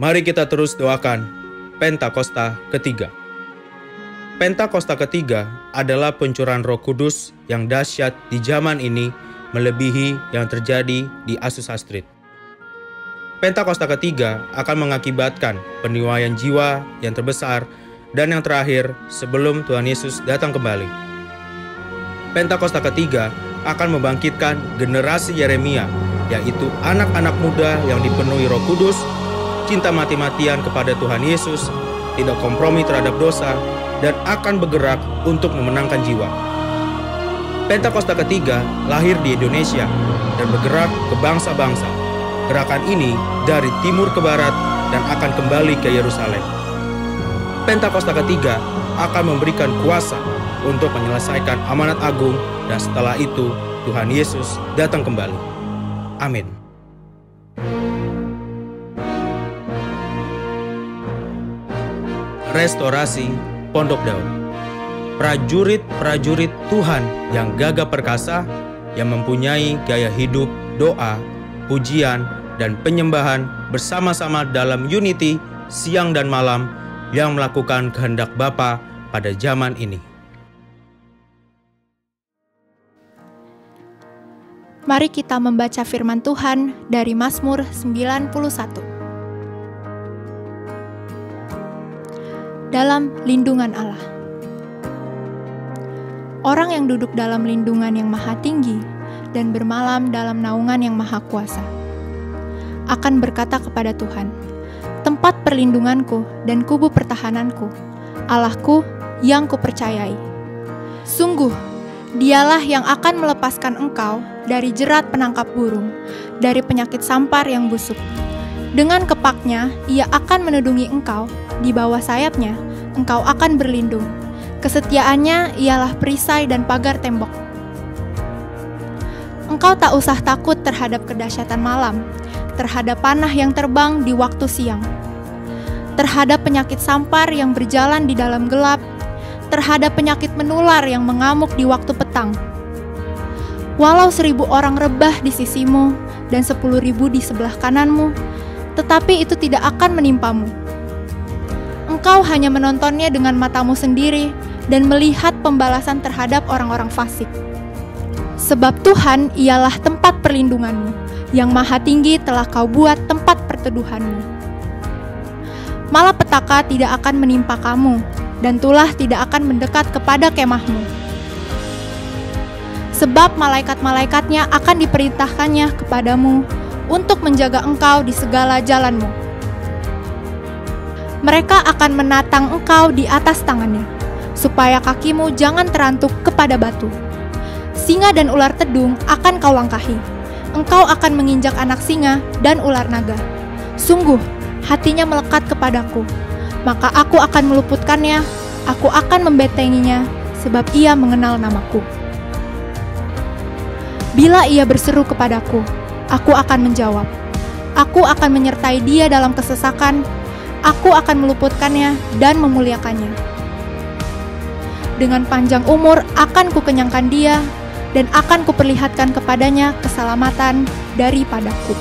Mari kita terus doakan Pentakosta ketiga. Pentakosta ketiga adalah pencurahan Roh Kudus yang dahsyat di zaman ini, melebihi yang terjadi di Azusa Street. Pentakosta ketiga akan mengakibatkan peniwaian jiwa yang terbesar dan yang terakhir sebelum Tuhan Yesus datang kembali. Pentakosta ketiga akan membangkitkan generasi Yeremia, yaitu anak-anak muda yang dipenuhi Roh Kudus, cinta mati-matian kepada Tuhan Yesus, tidak kompromi terhadap dosa, dan akan bergerak untuk memenangkan jiwa. Pentakosta ketiga lahir di Indonesia dan bergerak ke bangsa-bangsa. Gerakan ini dari timur ke barat dan akan kembali ke Yerusalem. Pentakosta ketiga akan memberikan kuasa untuk menyelesaikan amanat agung, dan setelah itu Tuhan Yesus datang kembali. Amin. Restorasi Pondok Daun. Prajurit-prajurit Tuhan yang gagah perkasa, yang mempunyai gaya hidup, doa, pujian, dan penyembahan bersama-sama dalam unity siang dan malam, yang melakukan kehendak Bapa pada zaman ini. Mari kita membaca firman Tuhan dari Mazmur 91. Dalam lindungan Allah. Orang yang duduk dalam lindungan yang maha tinggi dan bermalam dalam naungan yang maha kuasa akan berkata kepada Tuhan, tempat perlindunganku dan kubu pertahananku, Allahku yang kupercayai. Sungguh, Dialah yang akan melepaskan engkau dari jerat penangkap burung, dari penyakit sampar yang busuk. Dengan kepaknya, Ia akan menudungi engkau, di bawah sayapnya, engkau akan berlindung. Kesetiaannya ialah perisai dan pagar tembok. Engkau tak usah takut terhadap kedahsyatan malam, terhadap panah yang terbang di waktu siang, terhadap penyakit sampar yang berjalan di dalam gelap, terhadap penyakit menular yang mengamuk di waktu petang. Walau 1.000 orang rebah di sisimu dan 10.000 di sebelah kananmu, tetapi itu tidak akan menimpamu. Engkau hanya menontonnya dengan matamu sendiri dan melihat pembalasan terhadap orang-orang fasik. Sebab Tuhan ialah tempat perlindunganmu, yang maha tinggi telah kau buat tempat perteduhanmu. Malapetaka tidak akan menimpa kamu, dan tulah tidak akan mendekat kepada kemahmu. Sebab malaikat-malaikatnya akan diperintahkannya kepadamu untuk menjaga engkau di segala jalanmu. Mereka akan menatang engkau di atas tangannya, supaya kakimu jangan terantuk kepada batu. Singa dan ular tedung akan kau langkahi. Engkau akan menginjak anak singa dan ular naga. Sungguh, hatinya melekat kepadaku, maka aku akan meluputkannya, aku akan membentenginya, sebab ia mengenal namaku. Bila ia berseru kepadaku, aku akan menjawab. Aku akan menyertai dia dalam kesesakan, aku akan meluputkannya dan memuliakannya. Dengan panjang umur akan kukenyangkan dia, dan akan kuperlihatkan kepadanya keselamatan daripadaku.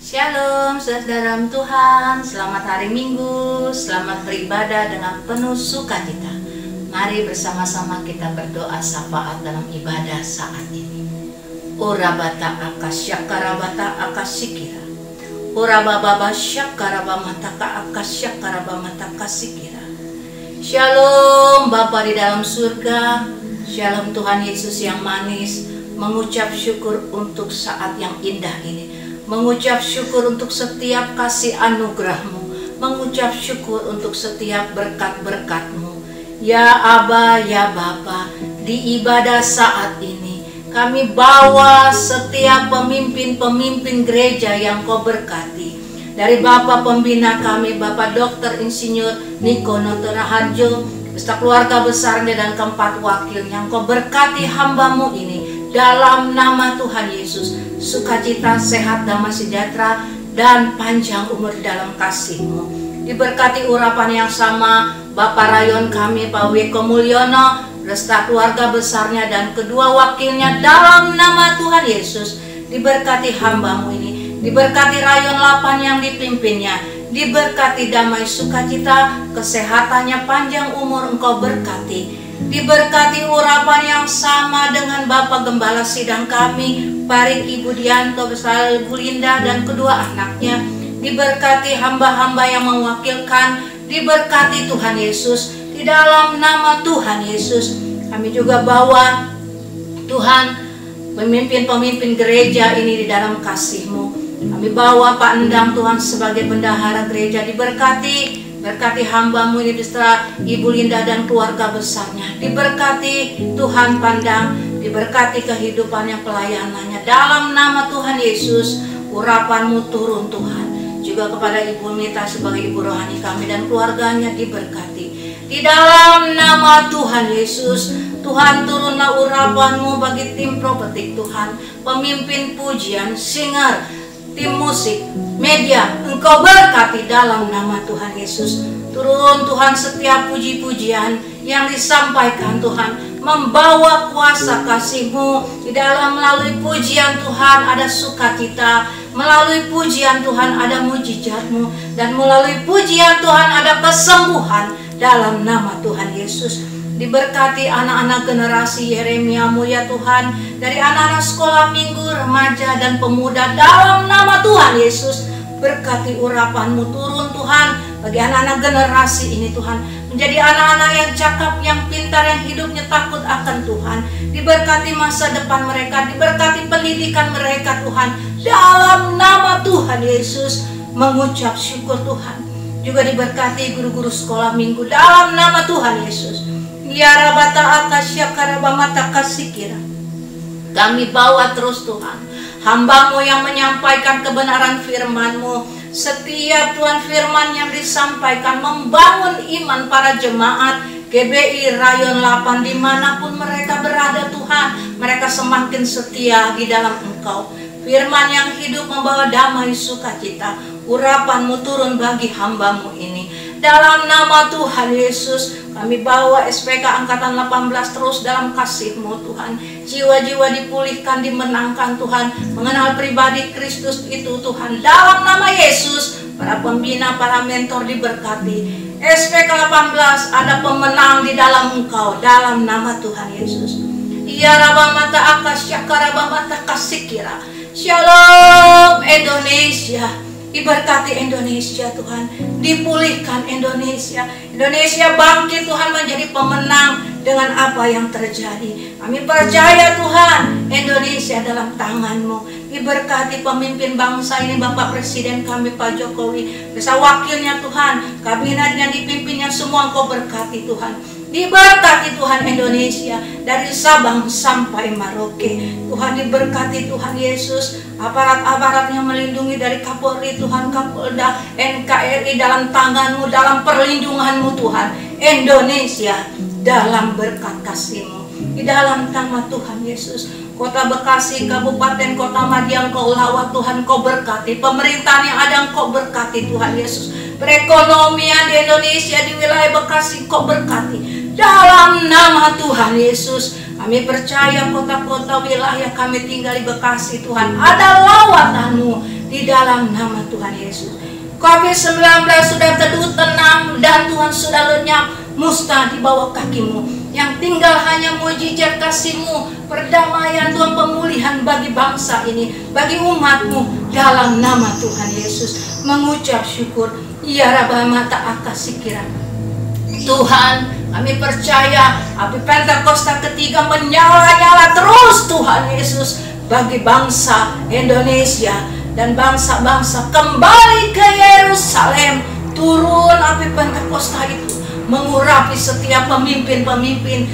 Shalom saudara Tuhan, selamat hari Minggu, selamat beribadah dengan penuh sukacita. Mari bersama-sama kita berdoa syafaat dalam ibadah saat ini. Orabata akasyakarabata akasikira, orababa syakarabamataka akasyakarabamataka sikira. Shalom Bapa di dalam surga, shalom Tuhan Yesus yang manis, mengucap syukur untuk saat yang indah ini. Mengucap syukur untuk setiap kasih anugerah-Mu, mengucap syukur untuk setiap berkat-berkat-Mu. Ya Aba, ya Bapa, di ibadah saat ini kami bawa setiap pemimpin-pemimpin gereja yang Kau berkati. Dari Bapak Pembina kami, Bapak Dr. Insinyur Niko Noto Raharjo, beserta keluarga besarnya dan keempat wakil yang Kau berkati hamba-Mu ini, dalam nama Tuhan Yesus. Sukacita, sehat, damai sejahtera, dan panjang umur dalam kasih-Mu. Diberkati urapan yang sama Bapak Rayon kami, Pak Wiko Mulyono, beserta keluarga besarnya dan kedua wakilnya dalam nama Tuhan Yesus. Diberkati hamba-Mu ini, diberkati rayon 8 yang dipimpinnya, diberkati damai sukacita, kesehatannya, panjang umur Engkau berkati. Diberkati urapan yang sama dengan Bapak Gembala Sidang kami, Parik Ibu Dianto beserta Ibu Linda dan kedua anaknya. Diberkati hamba-hamba yang mewakilkan, diberkati Tuhan Yesus. Di dalam nama Tuhan Yesus, kami juga bawa Tuhan pemimpin-pemimpin gereja ini di dalam kasih-Mu. Kami bawa Pak Endang Tuhan sebagai bendahara gereja, diberkati. Berkati hamba-Mu ini beserta Ibu Linda dan keluarga besarnya. Diberkati Tuhan Pandang, diberkati kehidupannya, pelayanannya. Dalam nama Tuhan Yesus, urapan-Mu turun Tuhan. Juga kepada Ibu Mita sebagai ibu rohani kami dan keluarganya diberkati. Di dalam nama Tuhan Yesus, Tuhan turunlah urapan-Mu bagi tim propetik Tuhan, pemimpin pujian, singer, tim musik, media. Engkau berkati dalam nama Tuhan Yesus. Turun Tuhan setiap puji-pujian yang disampaikan Tuhan, membawa kuasa kasih-Mu. Di dalam melalui pujian Tuhan ada sukacita, melalui pujian Tuhan ada mujizat-Mu, dan melalui pujian Tuhan ada kesembuhan dalam nama Tuhan Yesus. Diberkati anak-anak generasi Yeremia-Mu ya Tuhan, dari anak-anak sekolah minggu, remaja dan pemuda dalam nama Tuhan Yesus. Berkati urapan-Mu turun Tuhan bagi anak-anak generasi ini Tuhan, menjadi anak-anak yang cakap, yang pintar, yang hidupnya takut akan Tuhan. Diberkati masa depan mereka, diberkati pendidikan mereka Tuhan, dalam nama Tuhan Yesus. Mengucap syukur Tuhan. Juga diberkati guru-guru sekolah minggu dalam nama Tuhan Yesus. Ya Rabata Akasya Karabamata Kasikira. Kami bawa terus Tuhan hamba-Mu yang menyampaikan kebenaran firman-Mu. Setiap Tuhan firman yang disampaikan membangun iman para jemaat GBI Rayon 8 dimanapun mereka berada Tuhan. Mereka semakin setia di dalam Engkau. Firman yang hidup membawa damai sukacita. Urapan-Mu turun bagi hamba-Mu ini. Dalam nama Tuhan Yesus, kami bawa SPK Angkatan 18 terus dalam kasih-Mu Tuhan. Jiwa-jiwa dipulihkan, dimenangkan Tuhan. Mengenal pribadi Kristus itu Tuhan. Dalam nama Yesus, para pembina, para mentor diberkati. SPK 18 ada pemenang di dalam Engkau. Dalam nama Tuhan Yesus. Ya Rabamata Akasya Karabamata Kasikira. Shalom Indonesia. Diberkati Indonesia Tuhan, dipulihkan Indonesia. Indonesia bangkit Tuhan menjadi pemenang dengan apa yang terjadi. Kami percaya Tuhan, Indonesia dalam tangan-Mu. Diberkati pemimpin bangsa ini, Bapak Presiden kami Pak Jokowi, beserta wakilnya Tuhan, kabinet yang dipimpinnya semua Engkau berkati Tuhan. Diberkati Tuhan Indonesia dari Sabang sampai Merauke. Tuhan diberkati Tuhan Yesus. Aparat-aparat yang melindungi dari Kapolri Tuhan, Kapolda, NKRI dalam tangan-Mu, dalam perlindungan-Mu Tuhan. Indonesia dalam berkat kasih-Mu. Di dalam nama Tuhan Yesus. Kota Bekasi, Kabupaten Kota Madia Engkau lawat Tuhan, Engkau berkati. Pemerintahan yang ada Engkau berkati Tuhan Yesus. Perekonomian di Indonesia, di wilayah Bekasi Engkau berkati. Dalam nama Tuhan Yesus, kami percaya kota-kota wilayah kami tinggal di Bekasi Tuhan, ada lawatan-Mu di dalam nama Tuhan Yesus. COVID-19 sudah teduh tenang dan Tuhan sudah lenyap musnah di bawah kaki-Mu. Yang tinggal hanya mujizat kasih-Mu, perdamaian Tuhan, pemulihan bagi bangsa ini, bagi umat-Mu dalam nama Tuhan Yesus. Mengucap syukur. Ya Rabamata Akasikira. Tuhan, kami percaya api Pentakosta ketiga menyala-nyala terus Tuhan Yesus bagi bangsa Indonesia dan bangsa-bangsa. Kembali ke Yerusalem, turun api Pentakosta itu mengurapi setiap pemimpin-pemimpin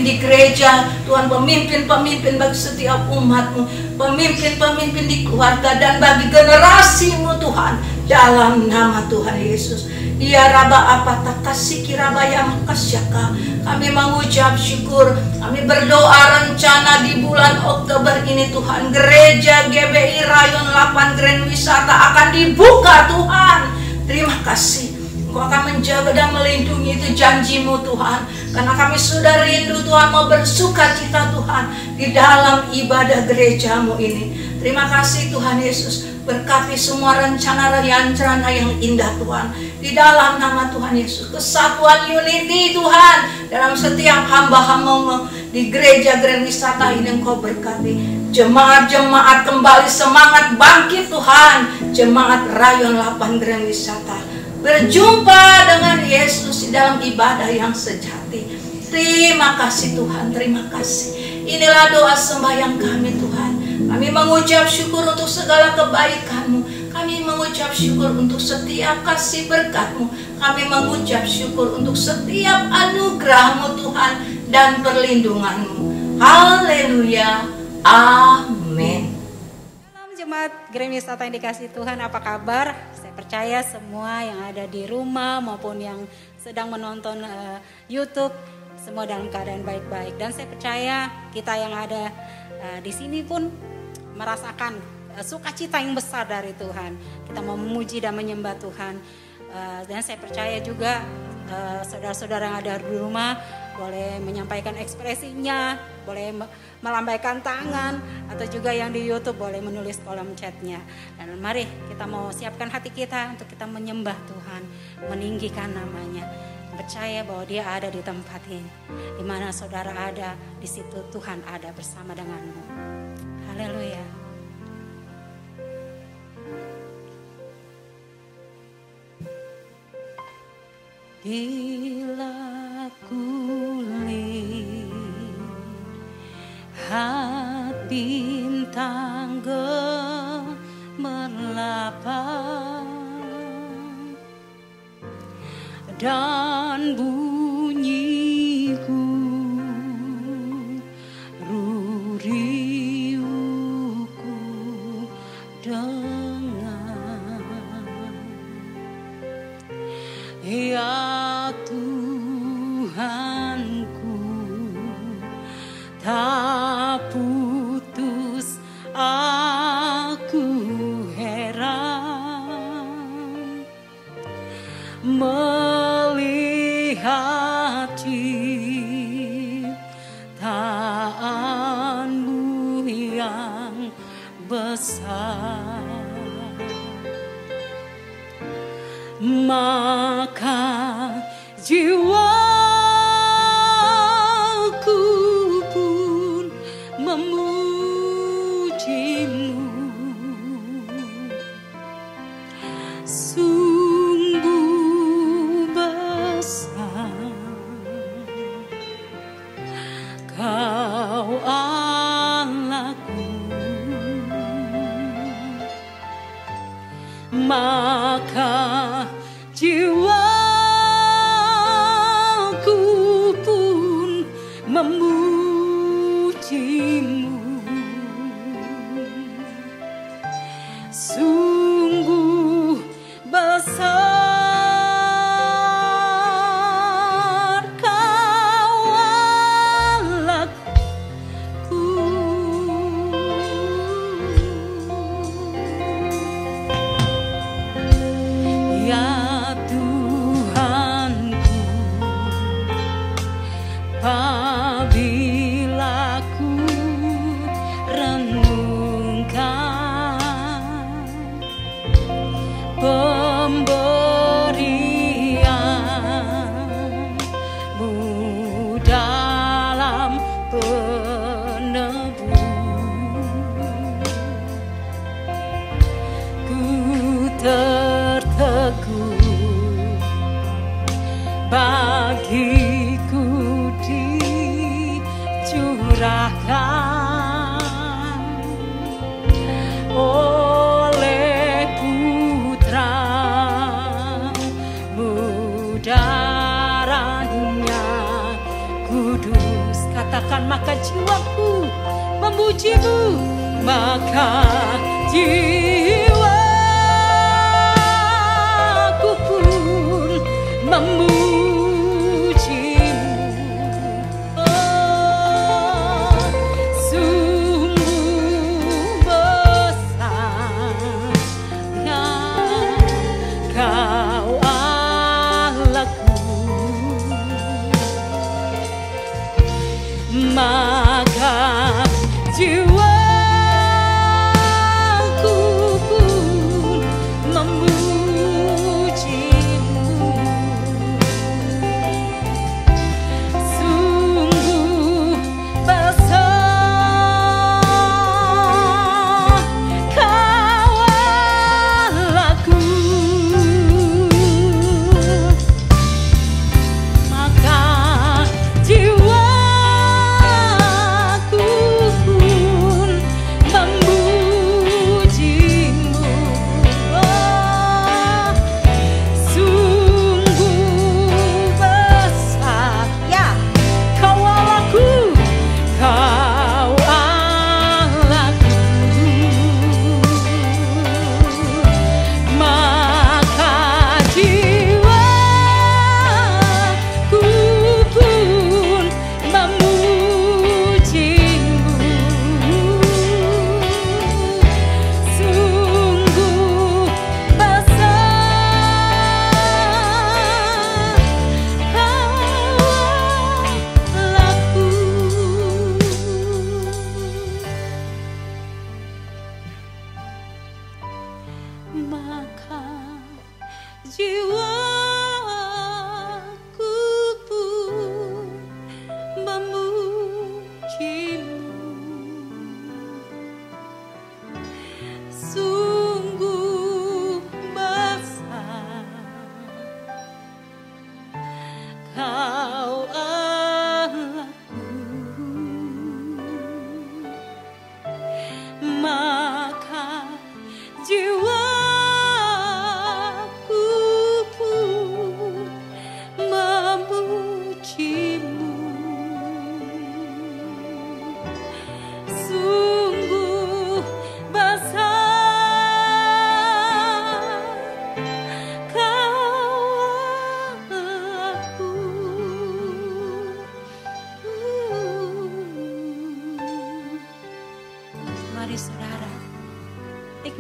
di gereja Tuhan, pemimpin-pemimpin bagi setiap umat-Mu, pemimpin-pemimpin di keluarga dan bagi generasi-Mu Tuhan, dalam nama Tuhan Yesus. Ya Raba apata kasih kiraba yang kasyaka. Kami mengucap syukur. Kami berdoa rencana di bulan Oktober ini Tuhan, gereja GBI Rayon 8 Grand Wisata akan dibuka Tuhan. Terima kasih. Engkau akan menjaga dan melindungi, itu janji-Mu Tuhan. Karena kami sudah rindu Tuhan, mau bersuka cita Tuhan di dalam ibadah gereja-Mu ini. Terima kasih Tuhan Yesus, berkati semua rencana-rencana yang indah Tuhan. Di dalam nama Tuhan Yesus, kesatuan unity Tuhan dalam setiap hamba-hamba-Mu di gereja Grand Wisata ini. Engkau berkati jemaat-jemaat kembali semangat bangkit Tuhan. Jemaat Rayon 8 Grand Wisata berjumpa dengan Yesus di dalam ibadah yang sejati. Terima kasih Tuhan, terima kasih. Inilah doa sembahyang kami Tuhan. Kami mengucap syukur untuk segala kebaikan-Mu. Kami mengucap syukur untuk setiap kasih berkat-Mu. Kami mengucap syukur untuk setiap anugerah-Mu Tuhan dan perlindungan-Mu. Haleluya, amin. Salam jemaat Grand Wisata yang dikasih Tuhan, apa kabar? Saya percaya semua yang ada di rumah maupun yang sedang menonton YouTube semua dalam keadaan baik-baik. Dan saya percaya kita yang ada di sini pun merasakan sukacita yang besar dari Tuhan. Kita mau memuji dan menyembah Tuhan. Dan saya percaya juga saudara-saudara yang ada di rumah boleh menyampaikan ekspresinya, boleh melambaikan tangan, atau juga yang di YouTube boleh menulis kolom chatnya. Dan mari kita mau siapkan hati kita untuk kita menyembah Tuhan, meninggikan namanya, percaya bahwa Dia ada di tempat ini. Di mana saudara ada, di situ Tuhan ada bersama denganmu. Haleluya. Bila kulihat bintang gemerlapan dan bunyi guririuku dengar, ya Tuhanku, tak putus aku heran melihat ciptaan-Mu yang besar. Maka jiwaku pun memuji-Mu, sungguh besar Kau Allahku. Maka jiwaku pun memuji-Mu, sungguh besar Kau Allahku. Ya Tuhanku, apabila ku renungkan pemberian-Mu dalam penebus, ku terteguh bagiku dicurahkan oleh Putra-Mu, darahnya kudus. Katakan, maka jiwaku memuji-Mu, maka jiwaku pun memuji-Mu. Oh, sungguh besar Kau Allahku.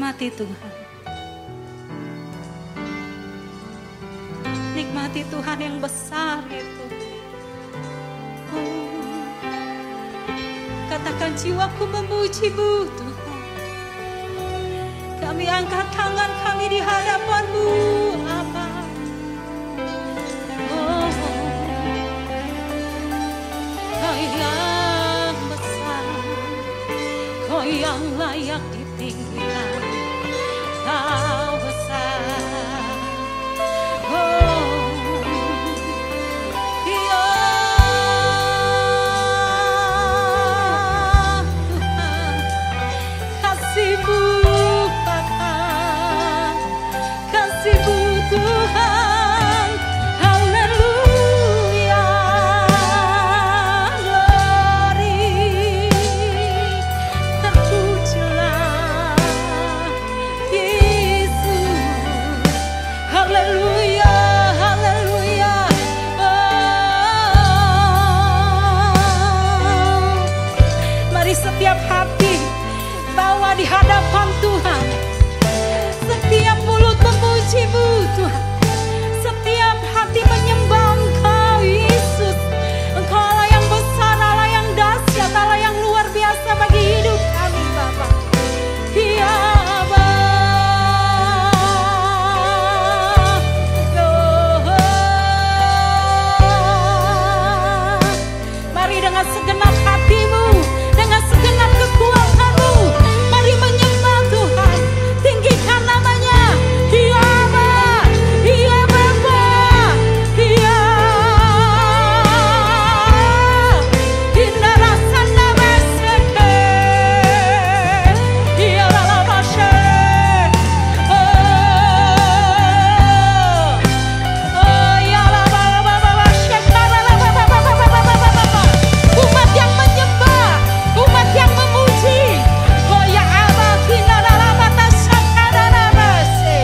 Nikmati Tuhan. Nikmati Tuhan yang besar itu. Katakan, jiwaku memuji-Mu Tuhan. Kami angkat tangan kami di hadapan-Mu, Bapa. Kau yang besar, Kau yang layak ditinggikan, Kau besar. Tuhan, haleluya, glory, terpujilah Yesus, haleluya, haleluya. Mari setiap hati bawa di hadapan Tuhan. Setiap mulut memuji-Mu Tuhan, setiap hati menyembah Engkau Yesus. Engkau Allah yang besar, Allah yang dahsyat, Allah yang luar biasa bagi hidup kami Bapa. Ya mari dengan segenap hatimu, dengan segenap kekuatanmu, mari menyembah Tuhan. Tinggikan namanya. Ya Bapa, ya Bapa, ya Inna rasana beseke, ya lalabashe, ya lalabashe, umat yang menyembah, umat yang memuji. Oh ya Allah, Inna lalabata sakadana base.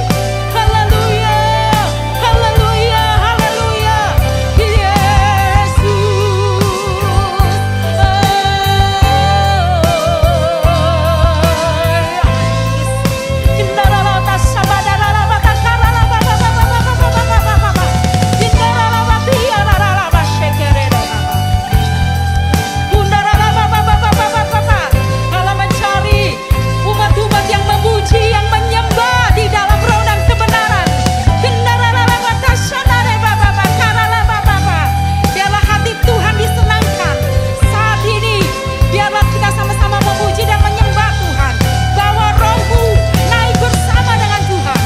Haleluya, haleluya, haleluya. Yesus. Inna lalabata sabadana lalabata karala baba baba baba baba baba. Inna lalabati ya lalabashe kereda baba. Allah mencari umat-umat yang memuji, yang menyembah di dalam roh dan kebenaran. Biarlah hati Tuhan disenangkan saat ini. Biarlah kita sama-sama memuji dan menyembah Tuhan. Bawa rohmu naik bersama dengan Tuhan.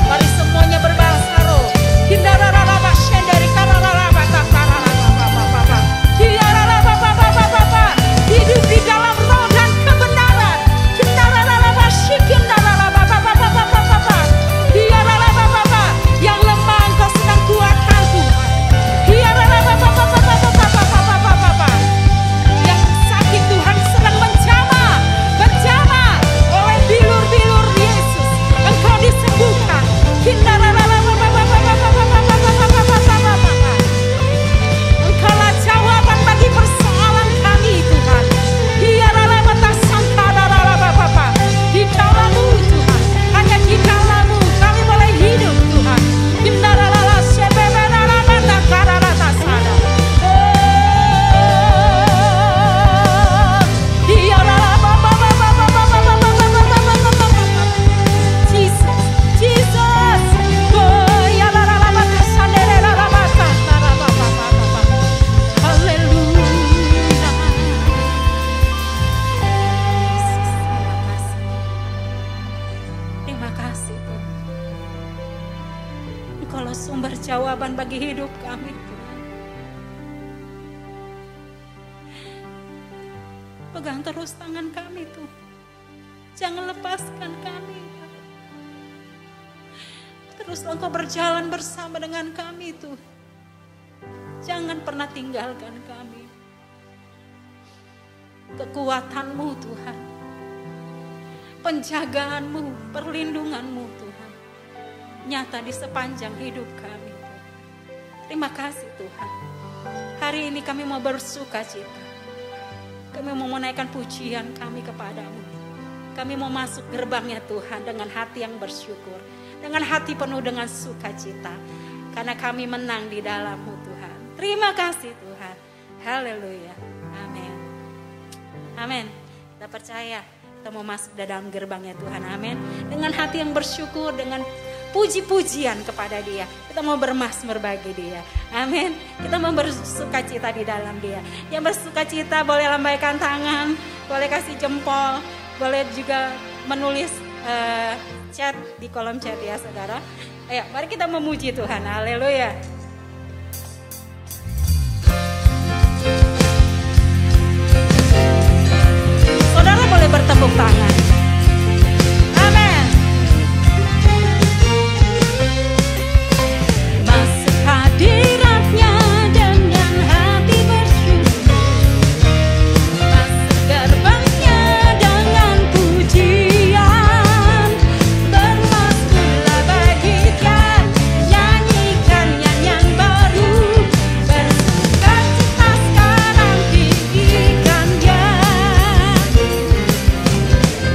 Mari semuanya berbahasa roh. Hidup di dalam roh dan kebenaran. Yang lemah Engkau sedang kuatkan Tuhan. Yang sakit Tuhan sedang menjamah oleh bilur-bilur Yesus. Engkau disembuhkan. Engkaulah jawaban bagi persoalan kami Tuhan. Di dalam-Mu Tuhan, hanya di dalam-Mu kami boleh hidup Tuhan. Terima kasih Tuhan. Engkaulah sumber jawaban bagi hidup kami Tuhan. Pegang terus tangan kami Tuhan. Jangan lepaskan kami. Teruslah Engkau berjalan bersama dengan kami Tuhan. Jangan pernah tinggalkan kami. Kekuatan-Mu Tuhan, penjagaan-Mu, perlindungan-Mu Tuhan, nyata di sepanjang hidup kami. Terima kasih Tuhan. Hari ini kami mau bersuka cita. Kami mau menaikkan pujian kami kepadamu. Kami mau masuk gerbangnya Tuhan dengan hati yang bersyukur, dengan hati penuh dengan sukacita, karena kami menang di dalam-Mu Tuhan. Terima kasih Tuhan. Haleluya. Amin. Amin. Kita percaya kita mau masuk dalam gerbangnya Tuhan. Amin. Dengan hati yang bersyukur, dengan puji-pujian kepada Dia. Kita mau bermazmur bagi Dia. Amin. Kita mau bersukacita di dalam Dia. Yang bersukacita boleh lambaikan tangan, boleh kasih jempol, boleh juga menulis chat di kolom chat ya saudara. Ayo mari kita memuji Tuhan. Haleluya. Saudara boleh bertepuk tangan. Amin. Masuk hadiratnya dengan hati bersyukur, masuk gerbangnya dengan pujian, bermazmurlah bagi Dia, nyanyikan nyanyian baru, bersukacita sekarang tinggikan Dia.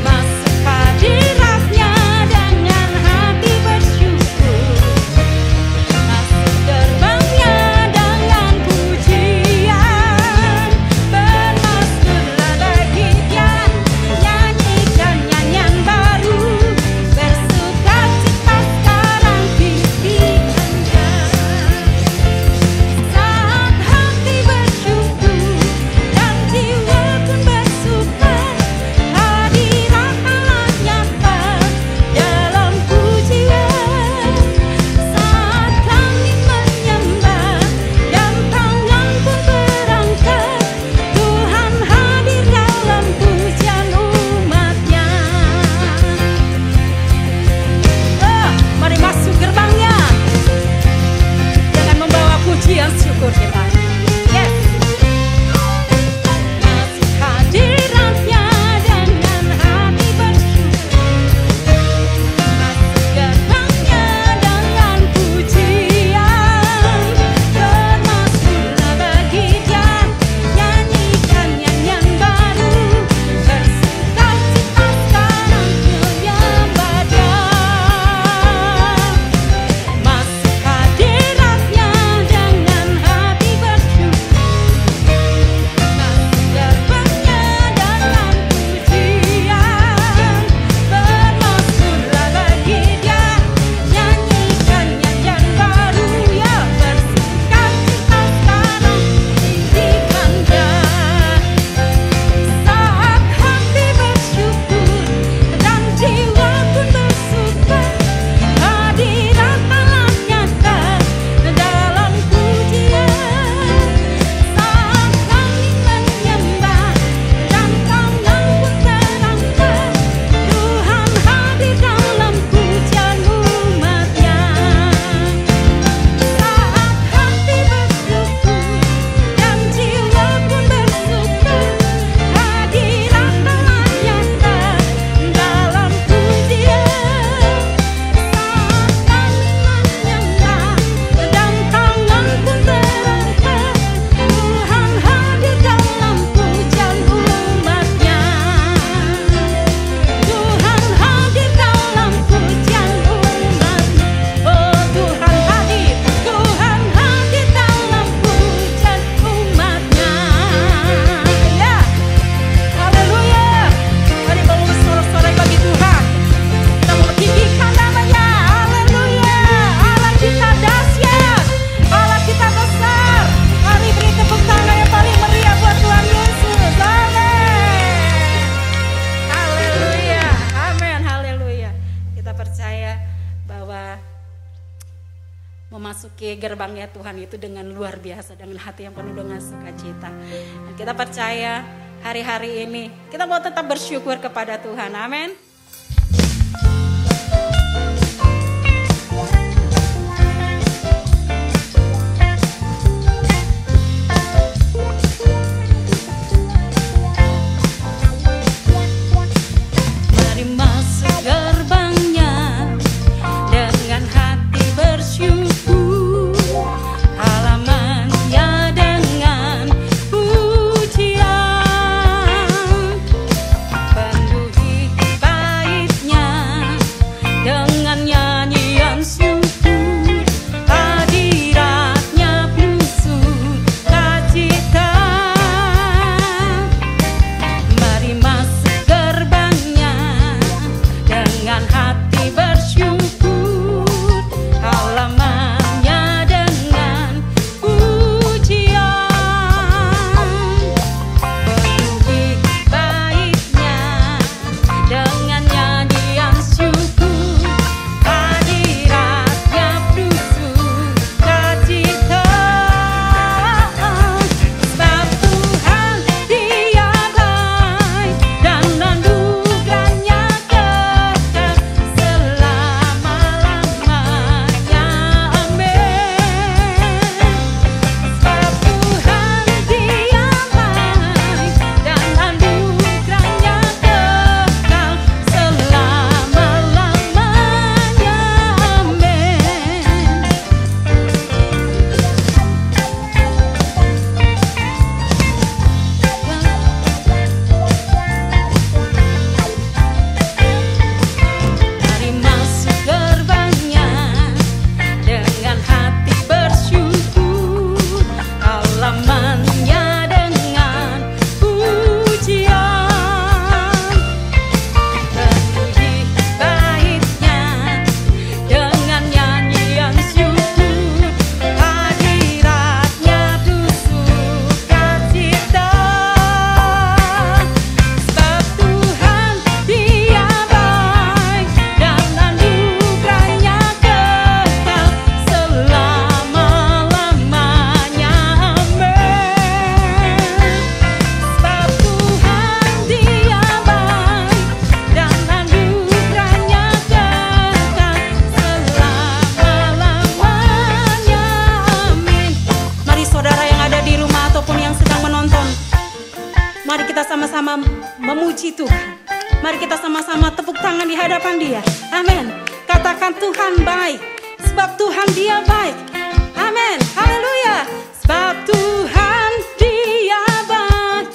Masuk hadiratnya dengan hati bersyukur, masuk gerbangnya dengan pujian, bermazmurlah bagi Dia, nyanyikan nyanyian baru, bersukacita sekarang tinggikan Dia. Saat hati bersyukur dan jiwa pun bersuka, hadirat Allah nyata dalam pujian. Saat kami menyembah dan tangan pun berangkat, Tuhan hadir dalam pujian umat-Nya. Mari masuk gerbangnya dengan membawa pujian syukur kita. Yes. Masuk hadiratnya dengan hati bersyukur, masuk gerbangnya dengan pujian, bermazmurlah bagi Dia, nyanyikan nyanyian baru, bersukacita sekarang menyembah Dia. Masuk hadiratnya dengan hati bersyukur, masuk gerbangnya dengan pujian, bermazmurlah bagi Dia, nyanyikan nyanyian baru, ya bersukacita sekarang tinggikan Dia. Saat hati bersyukur dan jiwa pun bersuka, hadirat Allah nyata dalam pujian. Saat kami menyembah dan tangan pun terangkat, Tuhan hadir dalam pujian umat-Nya. Saat hati bersyukur dan jiwa pun bersuka, hadirat Allah nyata dalam pujian. Saat kami menyembah dan tangan pun terangkat, Tuhan hadir dalam pujian umat-Nya. Tuhan hadir dalam pujian umat-Nya. Oh Tuhan hadir dalam pujian umat-Nya. Ya, haleluya. Mari bangun bersorak-sorai bagi Tuhan. Kita mau tinggikan namanya. Haleluya. Allah kita dahsyat, Allah kita besar. Mari beri tepuk tangan yang paling meriah buat Tuhan Yesus. Amin. Haleluya. Amin. Haleluya. Kita percaya bahwa memasuki gerbangnya Tuhan itu dengan luar biasa, dengan hati yang penuh dengan sukacita. Dan kita percaya hari-hari ini kita mau tetap bersyukur kepada Tuhan. Amin. kita sama-sama memuji Tuhan. Mari kita sama-sama tepuk tangan di hadapan Dia. Amin. Katakan Tuhan baik, sebab Tuhan Dia baik. Amin. Haleluya. Sebab Tuhan Dia baik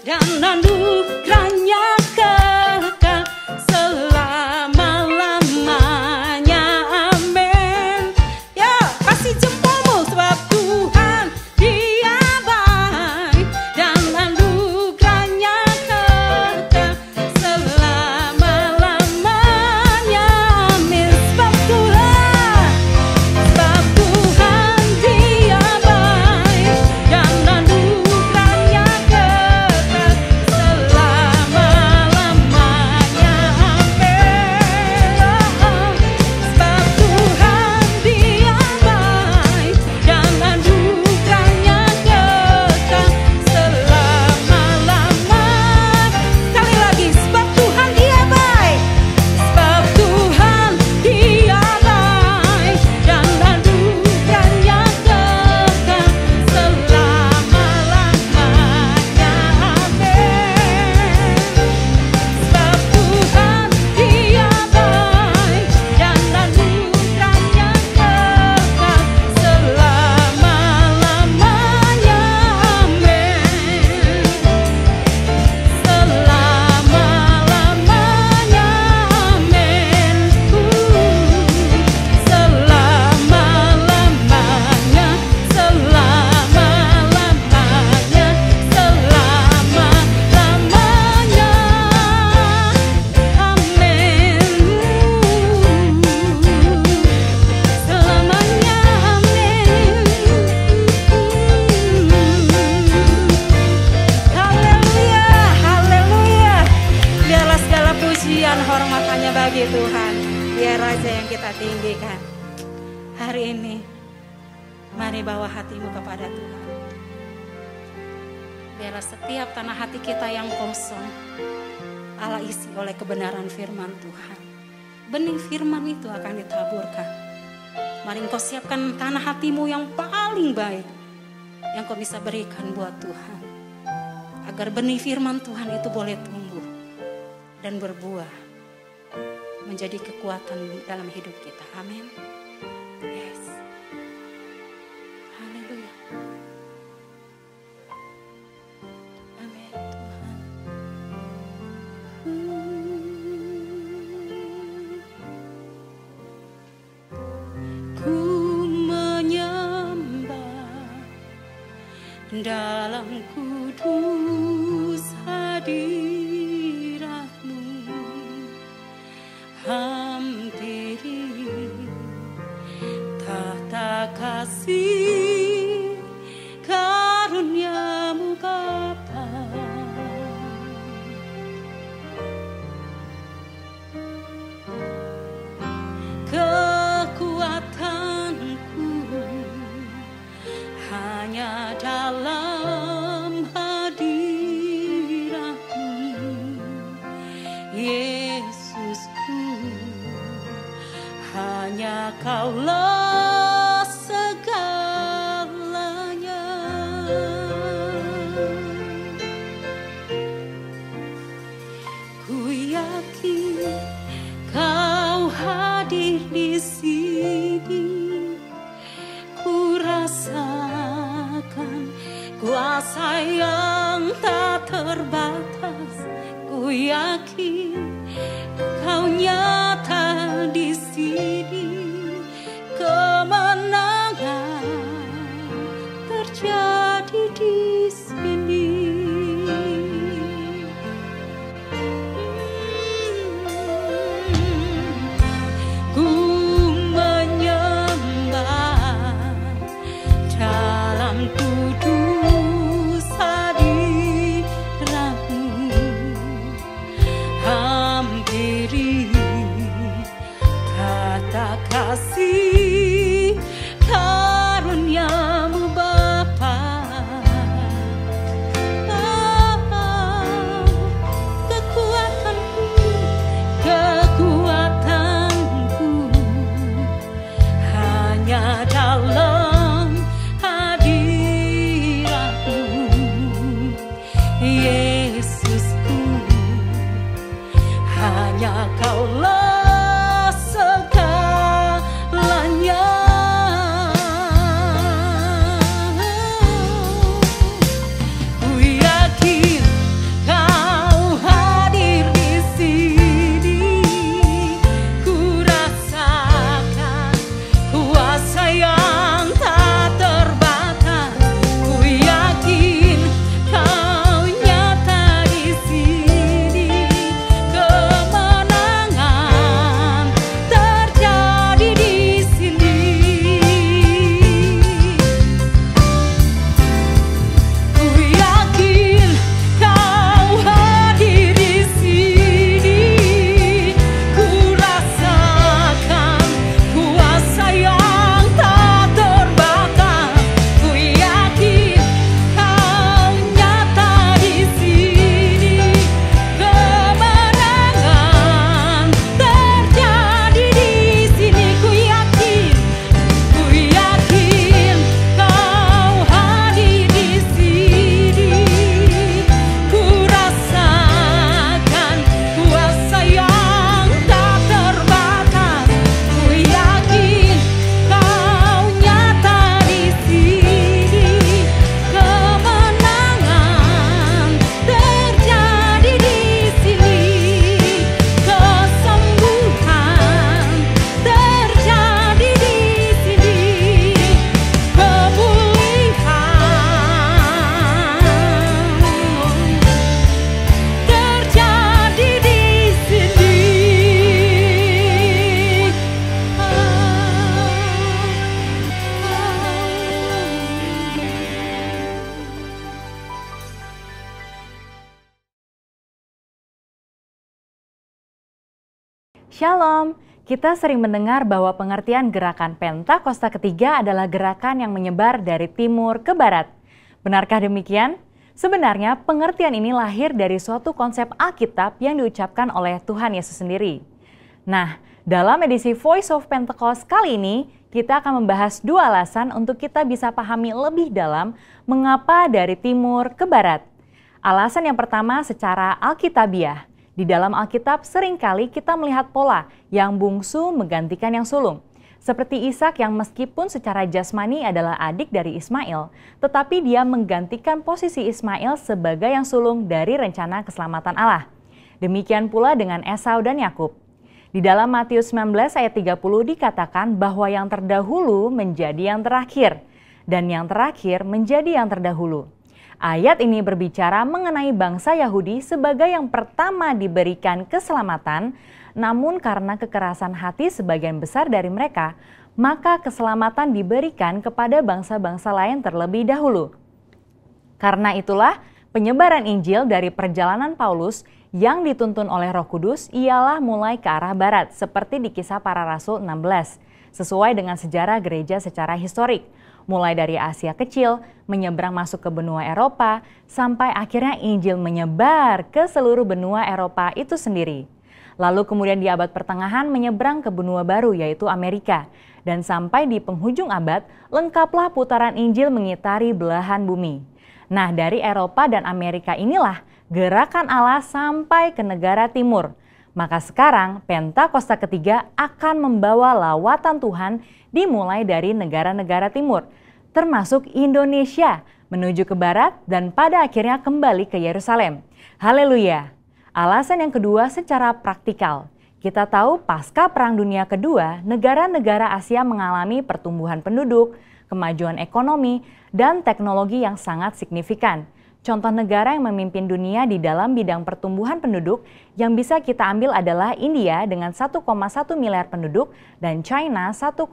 dan anugerahnya kekal selama-lamanya. Amin. Ya, kasih jempolmu. Sebab Tuhan Dia baik dan anugerahnya kekal selama-lamanya. Amin. Sebab Tuhan Dia baik dan anugerahnya kekal selama-lamanya. Amin. Sebab Tuhan Dia baik dan anugerahnya kekal selama-lamanya. Sekali lagi, sebab Tuhan Dia baik. Sebab Tuhan Dia baik dan anugerahnya kekal selama-lamanya. Amin. Sebab Tuhan Dia baik dan anugerahnya kekal selama-lamanya. Amin. Selama-lamanya. Amin. Selama-lamanya. Selama-lamanya. Selama-lamanya. Amin. Selamanya. Amin. Haleluya, haleluya. Biarlah segala pujian hormat hanya bagi Tuhan. Dia Raja yang kita tinggikan. Hari ini, mari bawa hatimu kepada Tuhan. Biarlah setiap tanah hati kita yang kosong, Allah isi oleh kebenaran firman Tuhan. Benih firman itu akan ditaburkan. Mari engkau siapkan tanah hatimu yang paling baik, yang kau bisa berikan buat Tuhan. Agar benih firman Tuhan itu boleh tumbuh dan berbuah, menjadi kekuatan dalam hidup kita. Amin. Yes. Haleluya. Amin Tuhan. Ku menyembah dalam kudus hadirat-Mu, hampiri tahta kasih karunia-Mu Bapa. Kekuatanku hanya dalam hadirat-Mu, Yesusku. Hanya Kaulah segalanya. Ku yakin Kau hadir di sini. Ku rasakan kuasa yang tak terbatas. Ku yakin Kau nyata di sini. Kemenangan terjadi di sini. Ku menyembah dalam kudus hadirat-Mu, hampiri Shalom, kita sering mendengar bahwa pengertian gerakan Pentakosta ketiga adalah gerakan yang menyebar dari timur ke barat. Benarkah demikian? Sebenarnya pengertian ini lahir dari suatu konsep Alkitab yang diucapkan oleh Tuhan Yesus sendiri. Nah, dalam edisi Voice of Pentecost kali ini, kita akan membahas dua alasan untuk kita bisa pahami lebih dalam mengapa dari timur ke barat. Alasan yang pertama secara alkitabiah. Di dalam Alkitab seringkali kita melihat pola yang bungsu menggantikan yang sulung. Seperti Ishak yang meskipun secara jasmani adalah adik dari Ismail, tetapi dia menggantikan posisi Ismail sebagai yang sulung dari rencana keselamatan Allah. Demikian pula dengan Esau dan Yakub. Di dalam Matius 19 ayat 30 dikatakan bahwa yang terdahulu menjadi yang terakhir, dan yang terakhir menjadi yang terdahulu. Ayat ini berbicara mengenai bangsa Yahudi sebagai yang pertama diberikan keselamatan, namun karena kekerasan hati sebagian besar dari mereka, maka keselamatan diberikan kepada bangsa-bangsa lain terlebih dahulu. Karena itulah penyebaran Injil dari perjalanan Paulus yang dituntun oleh Roh Kudus ialah mulai ke arah barat, seperti di Kisah Para Rasul 16, sesuai dengan sejarah gereja secara historik. Mulai dari Asia Kecil, menyeberang masuk ke benua Eropa, sampai akhirnya Injil menyebar ke seluruh benua Eropa itu sendiri. Lalu kemudian di abad pertengahan menyeberang ke benua baru yaitu Amerika. Dan sampai di penghujung abad, lengkaplah putaran Injil mengitari belahan bumi. Nah, dari Eropa dan Amerika inilah gerakan Allah sampai ke negara timur. Maka sekarang Pentakosta ketiga akan membawa lawatan Tuhan dimulai dari negara-negara timur, termasuk Indonesia, menuju ke barat dan pada akhirnya kembali ke Yerusalem. Haleluya! Alasan yang kedua secara praktikal. Kita tahu pasca Perang Dunia Kedua, negara-negara Asia mengalami pertumbuhan penduduk, kemajuan ekonomi, dan teknologi yang sangat signifikan. Contoh negara yang memimpin dunia di dalam bidang pertumbuhan penduduk yang bisa kita ambil adalah India dengan 1,1 miliar penduduk dan China 1,4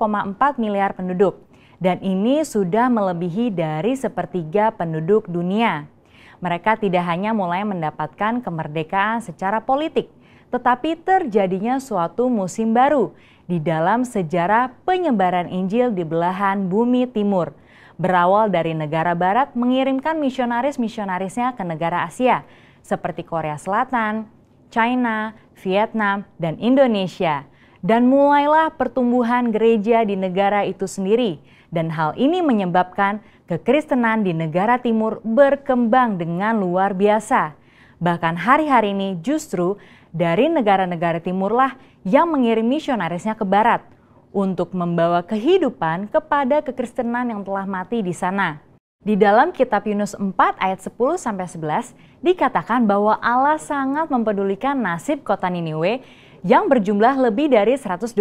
miliar penduduk. Dan ini sudah melebihi dari sepertiga penduduk dunia. Mereka tidak hanya mulai mendapatkan kemerdekaan secara politik, tetapi terjadinya suatu musim baru di dalam sejarah penyebaran Injil di belahan bumi timur. Berawal dari negara barat mengirimkan misionaris-misionarisnya ke negara Asia, seperti Korea Selatan, China, Vietnam, dan Indonesia. Dan mulailah pertumbuhan gereja di negara itu sendiri. Dan hal ini menyebabkan kekristenan di negara timur berkembang dengan luar biasa. Bahkan hari-hari ini justru dari negara-negara timurlah yang mengirim misionarisnya ke barat untuk membawa kehidupan kepada kekristenan yang telah mati di sana. Di dalam kitab Yunus 4 ayat 10-11 dikatakan bahwa Allah sangat mempedulikan nasib kota Niniwe yang berjumlah lebih dari 120.000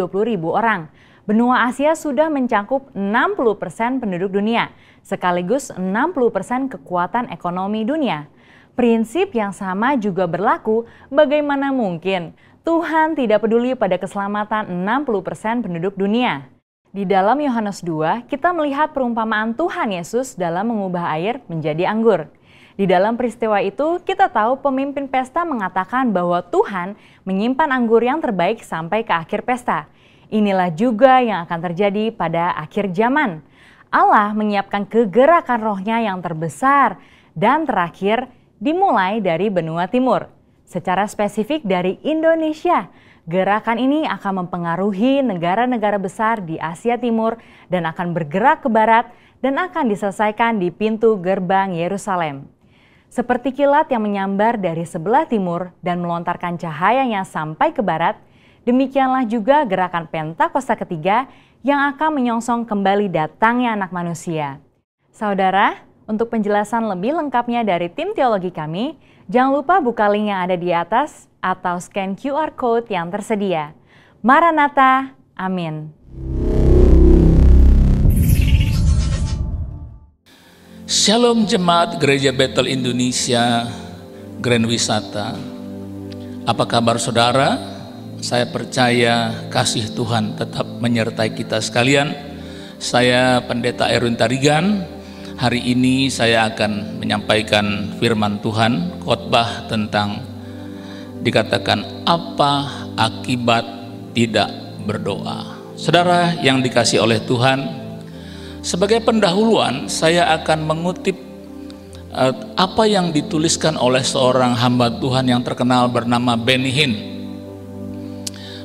orang. Benua Asia sudah mencakup 60% penduduk dunia, sekaligus 60% kekuatan ekonomi dunia. Prinsip yang sama juga berlaku, bagaimana mungkin Tuhan tidak peduli pada keselamatan 60% penduduk dunia. Di dalam Yohanes 2, kita melihat perumpamaan Tuhan Yesus dalam mengubah air menjadi anggur. Di dalam peristiwa itu, kita tahu pemimpin pesta mengatakan bahwa Tuhan menyimpan anggur yang terbaik sampai ke akhir pesta. Inilah juga yang akan terjadi pada akhir zaman. Allah menyiapkan kegerakan rohnya yang terbesar dan terakhir dimulai dari benua timur. Secara spesifik dari Indonesia, gerakan ini akan mempengaruhi negara-negara besar di Asia Timur dan akan bergerak ke barat dan akan diselesaikan di pintu gerbang Yerusalem. Seperti kilat yang menyambar dari sebelah timur dan melontarkan cahayanya sampai ke barat, demikianlah juga gerakan Pentakosta ketiga yang akan menyongsong kembali datangnya Anak Manusia. Saudara, untuk penjelasan lebih lengkapnya dari tim teologi kami, jangan lupa buka link yang ada di atas atau scan QR Code yang tersedia. Maranatha, amin. Shalom Jemaat Gereja Bethel Indonesia, Grand Wisata. Apa kabar saudara? Saya percaya kasih Tuhan tetap menyertai kita sekalian. Saya Pendeta Erwin Tarigan. Hari ini saya akan menyampaikan firman Tuhan, khotbah tentang dikatakan apa akibat tidak berdoa. Saudara yang dikasihi oleh Tuhan, sebagai pendahuluan saya akan mengutip apa yang dituliskan oleh seorang hamba Tuhan yang terkenal bernama Benny Hinn.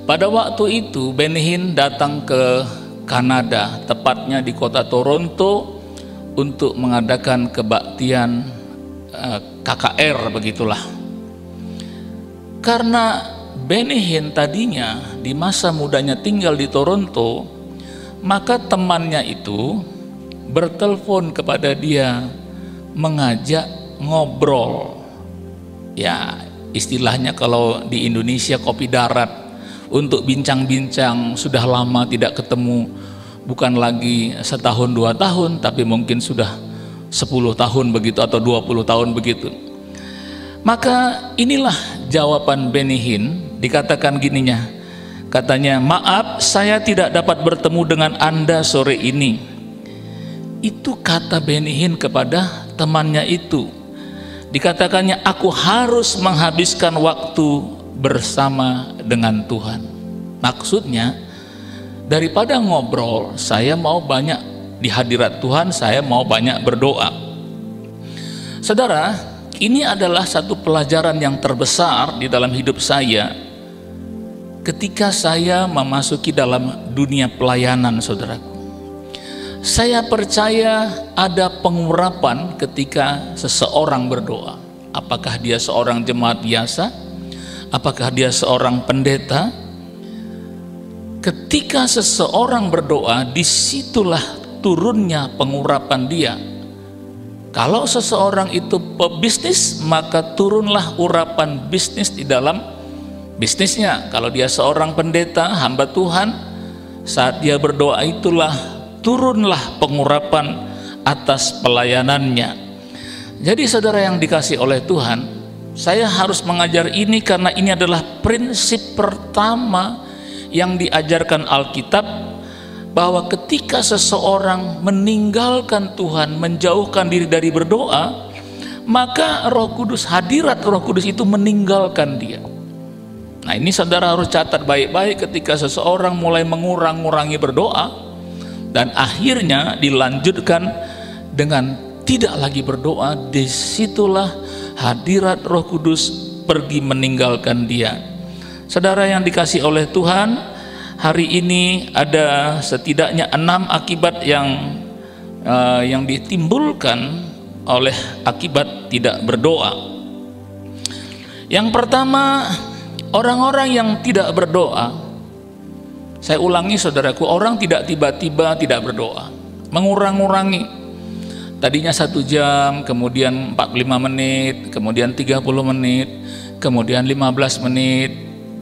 Pada waktu itu Benny Hinn datang ke Kanada, tepatnya di kota Toronto, untuk mengadakan kebaktian KKR begitulah. Karena Benny Hinn tadinya di masa mudanya tinggal di Toronto, maka temannya itu bertelepon kepada dia, mengajak ngobrol. Ya, istilahnya kalau di Indonesia kopi darat, untuk bincang-bincang. Sudah lama tidak ketemu, bukan lagi setahun 2 tahun, tapi mungkin sudah 10 tahun begitu atau 20 tahun begitu. Maka inilah jawaban Benny Hinn. Dikatakan gininya, katanya, maaf saya tidak dapat bertemu dengan Anda sore ini. Itu kata Benny Hinn kepada temannya itu. Dikatakannya, aku harus menghabiskan waktu bersama dengan Tuhan. Maksudnya, daripada ngobrol, saya mau banyak di hadirat Tuhan, saya mau banyak berdoa. Saudara, ini adalah satu pelajaran yang terbesar di dalam hidup saya ketika saya memasuki dalam dunia pelayanan, saudaraku. Saya percaya ada pengurapan ketika seseorang berdoa. Apakah dia seorang jemaat biasa? Apakah dia seorang pendeta? Ketika seseorang berdoa, disitulah turunnya pengurapan dia. Kalau seseorang itu pebisnis, maka turunlah urapan bisnis di dalam bisnisnya. Kalau dia seorang pendeta, hamba Tuhan, saat dia berdoa itulah turunlah pengurapan atas pelayanannya. Jadi saudara yang dikasihi oleh Tuhan, saya harus mengajar ini karena ini adalah prinsip pertama yang diajarkan Alkitab, bahwa ketika seseorang meninggalkan Tuhan, menjauhkan diri dari berdoa, maka Roh Kudus, hadirat Roh Kudus itu meninggalkan dia. Nah, ini saudara harus catat baik-baik ketika seseorang mulai mengurangi berdoa dan akhirnya dilanjutkan dengan tidak lagi berdoa, disitulah hadirat Roh Kudus pergi meninggalkan dia. Saudara yang dikasihi oleh Tuhan, hari ini ada setidaknya 6 akibat yang ditimbulkan oleh akibat tidak berdoa. Yang pertama, orang-orang yang tidak berdoa. Saya ulangi saudaraku, orang tidak tiba-tiba tidak berdoa, mengurang-urangi. Tadinya 1 jam, kemudian 45 menit, kemudian 30 menit, kemudian 15 menit,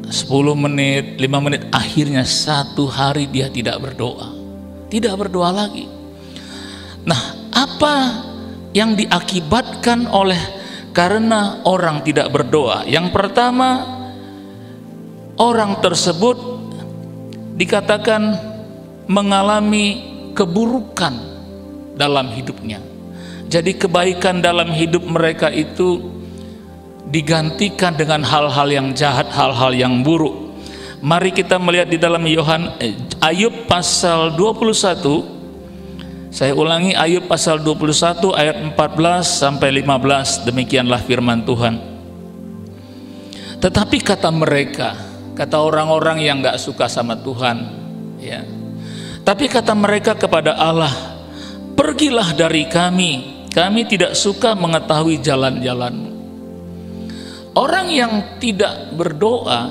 10 menit, 5 menit, akhirnya 1 hari dia tidak berdoa. Tidak berdoa lagi. Nah, apa yang diakibatkan oleh karena orang tidak berdoa? Yang pertama, orang tersebut dikatakan mengalami keburukan dalam hidupnya. Jadi kebaikan dalam hidup mereka itu digantikan dengan hal-hal yang jahat, hal-hal yang buruk. Mari kita melihat di dalam Ayub pasal 21. Saya ulangi, Ayub pasal 21 ayat 14 sampai 15. Demikianlah firman Tuhan. Tetapi kata mereka, kata orang-orang yang gak suka sama Tuhan, ya. Tapi kata mereka kepada Allah, pergilah dari kami, kami tidak suka mengetahui jalan-jalan-Mu. Orang yang tidak berdoa,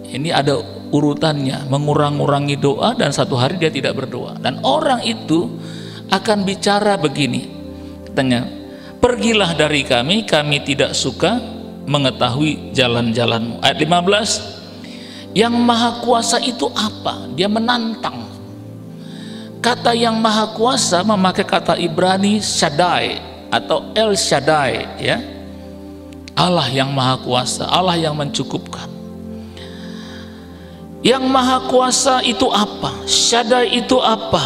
ini ada urutannya, mengurang-urangi doa dan 1 hari dia tidak berdoa. Dan orang itu akan bicara begini, katanya, pergilah dari kami, kami tidak suka mengetahui jalan-jalan-Mu. Ayat 15, yang maha kuasa itu apa? Dia menantang. Kata yang maha kuasa memakai kata Ibrani Shaddai atau El Shaddai, ya. Allah yang maha kuasa, Allah yang mencukupkan. Yang maha kuasa itu apa? Shaddai itu apa?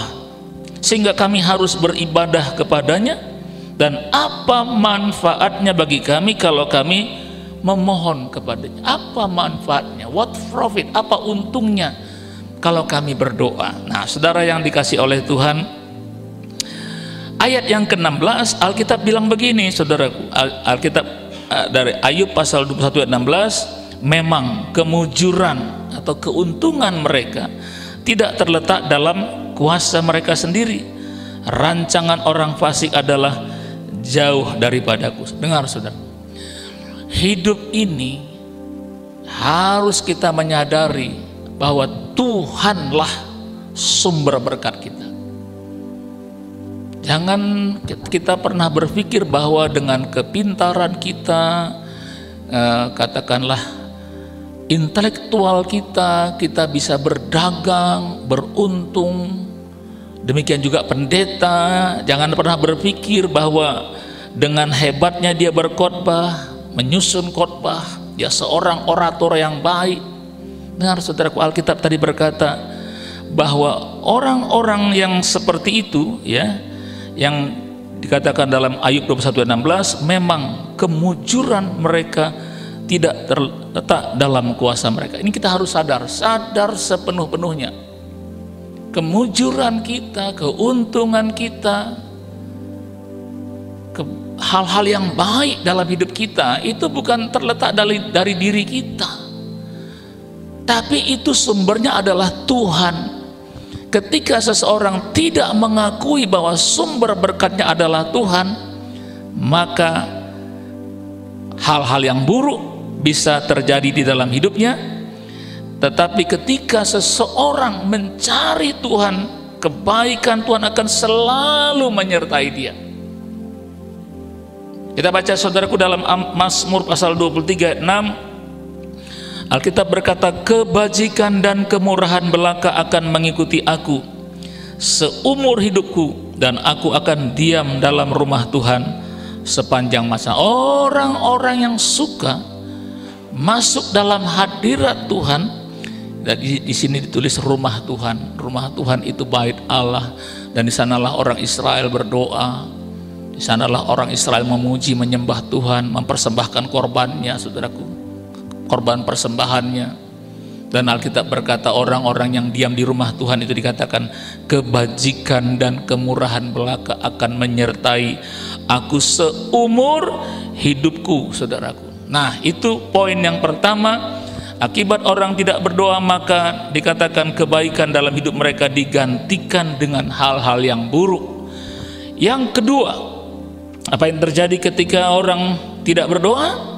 Sehingga kami harus beribadah kepadanya. Dan apa manfaatnya bagi kami kalau kami memohon kepadanya? Apa manfaatnya? What profit? Apa untungnya kalau kami berdoa. Nah, saudara yang dikasih oleh Tuhan, ayat yang ke-16 Alkitab bilang begini, saudaraku. Alkitab dari Ayub pasal 21 ayat 16, memang kemujuran atau keuntungan mereka tidak terletak dalam kuasa mereka sendiri. Rancangan orang fasik adalah jauh daripadaku. Dengar saudara, hidup ini harus kita menyadari bahwa Tuhanlah sumber berkat kita. Jangan kita pernah berpikir bahwa dengan kepintaran kita, katakanlah intelektual kita bisa berdagang, beruntung. Demikian juga pendeta, jangan pernah berpikir bahwa dengan hebatnya dia berkhotbah, menyusun khotbah, dia seorang orator yang baik. Dengar saudaraku, Alkitab tadi berkata bahwa orang-orang yang seperti itu, ya, yang dikatakan dalam Ayub 21 ayat 16, memang kemujuran mereka tidak terletak dalam kuasa mereka. Ini kita harus sadar sepenuh-penuhnya. Kemujuran kita, keuntungan kita, hal-hal yang baik dalam hidup kita itu bukan terletak dari diri kita, tapi itu sumbernya adalah Tuhan. Ketika seseorang tidak mengakui bahwa sumber berkatnya adalah Tuhan, maka hal-hal yang buruk bisa terjadi di dalam hidupnya. Tetapi ketika seseorang mencari Tuhan, kebaikan Tuhan akan selalu menyertai dia. Kita baca saudaraku dalam Mazmur pasal 23 ayat 6, Alkitab berkata, kebajikan dan kemurahan belaka akan mengikuti aku seumur hidupku, dan aku akan diam dalam rumah Tuhan sepanjang masa. Orang-orang yang suka masuk dalam hadirat Tuhan, dan di sini ditulis rumah Tuhan. Rumah Tuhan itu bait Allah, dan di sanalah orang Israel berdoa. Di sanalah orang Israel memuji, menyembah Tuhan, mempersembahkan korbannya, saudaraku, korban persembahannya. Dan Alkitab berkata orang-orang yang diam di rumah Tuhan itu dikatakan kebajikan dan kemurahan belaka akan menyertai aku seumur hidupku, saudaraku. Nah, itu poin yang pertama. Akibat orang tidak berdoa, maka dikatakan kebaikan dalam hidup mereka digantikan dengan hal-hal yang buruk. Yang kedua, apa yang terjadi ketika orang tidak berdoa?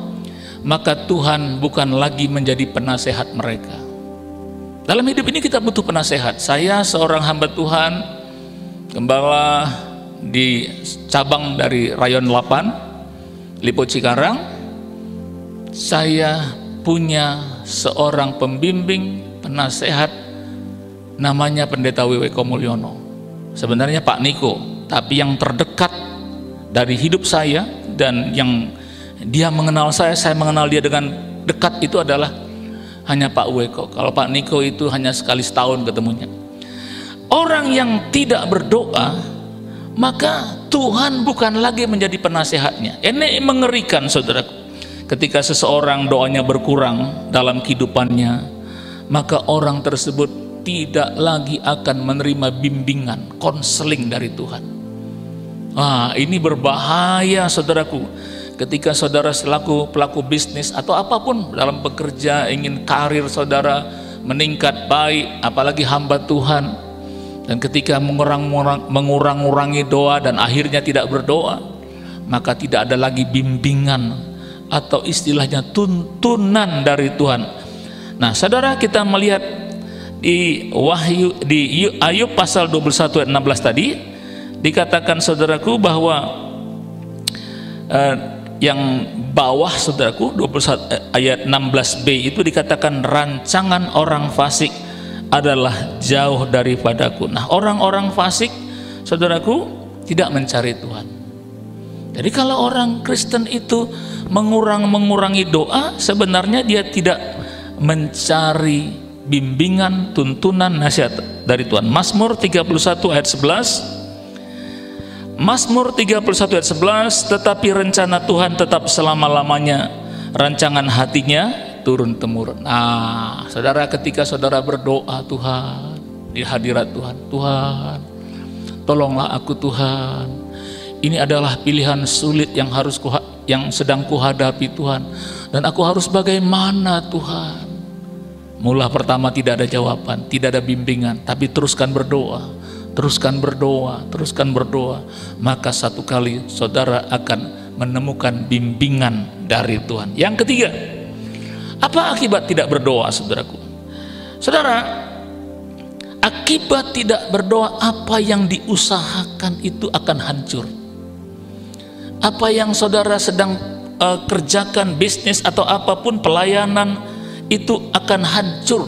Maka Tuhan bukan lagi menjadi penasehat mereka. Dalam hidup ini kita butuh penasehat. Saya seorang hamba Tuhan, gembala di cabang dari Rayon 8, Lipo Cikarang. Saya punya seorang pembimbing, penasehat, namanya Pendeta W.W. Mulyono. Sebenarnya Pak Niko, tapi yang terdekat dari hidup saya dan yang dia mengenal saya mengenal dia dengan dekat itu adalah hanya Pak Weko. Kalau Pak Niko itu hanya sekali setahun ketemunya. Orang yang tidak berdoa, maka Tuhan bukan lagi menjadi penasehatnya. Ini mengerikan, saudaraku. Ketika seseorang doanya berkurang dalam kehidupannya, maka orang tersebut tidak lagi akan menerima bimbingan, konseling dari Tuhan. Ini berbahaya, saudaraku. Ketika saudara selaku pelaku bisnis atau apapun dalam bekerja, ingin karir saudara meningkat baik, apalagi hamba Tuhan, dan ketika mengurangi doa dan akhirnya tidak berdoa, maka tidak ada lagi bimbingan atau istilahnya tuntunan dari Tuhan. Nah, saudara, kita melihat di Ayub pasal 21 ayat 16 tadi dikatakan, saudaraku, bahwa yang bawah, saudaraku, 21 ayat 16b itu dikatakan rancangan orang fasik adalah jauh daripadaku. Nah, orang-orang fasik, saudaraku, tidak mencari Tuhan. Jadi kalau orang Kristen itu mengurangi doa, sebenarnya dia tidak mencari bimbingan, tuntunan, nasihat dari Tuhan. Mazmur 31 ayat 11, Mazmur 31 ayat 11, tetapi rencana Tuhan tetap selama-lamanya, rancangan hatinya turun-temurun. Nah, saudara, ketika saudara berdoa, Tuhan, di hadirat Tuhan, Tuhan, tolonglah aku Tuhan. Ini adalah pilihan sulit yang sedang kuhadapi Tuhan. Dan aku harus bagaimana Tuhan? Mula pertama tidak ada jawaban, tidak ada bimbingan, tapi teruskan berdoa, teruskan berdoa, teruskan berdoa. Maka satu kali saudara akan menemukan bimbingan dari Tuhan. Yang ketiga, apa akibat tidak berdoa, saudaraku? Saudara, akibat tidak berdoa, apa yang diusahakan itu akan hancur. Apa yang saudara sedang kerjakan, bisnis atau apapun, pelayanan, itu akan hancur.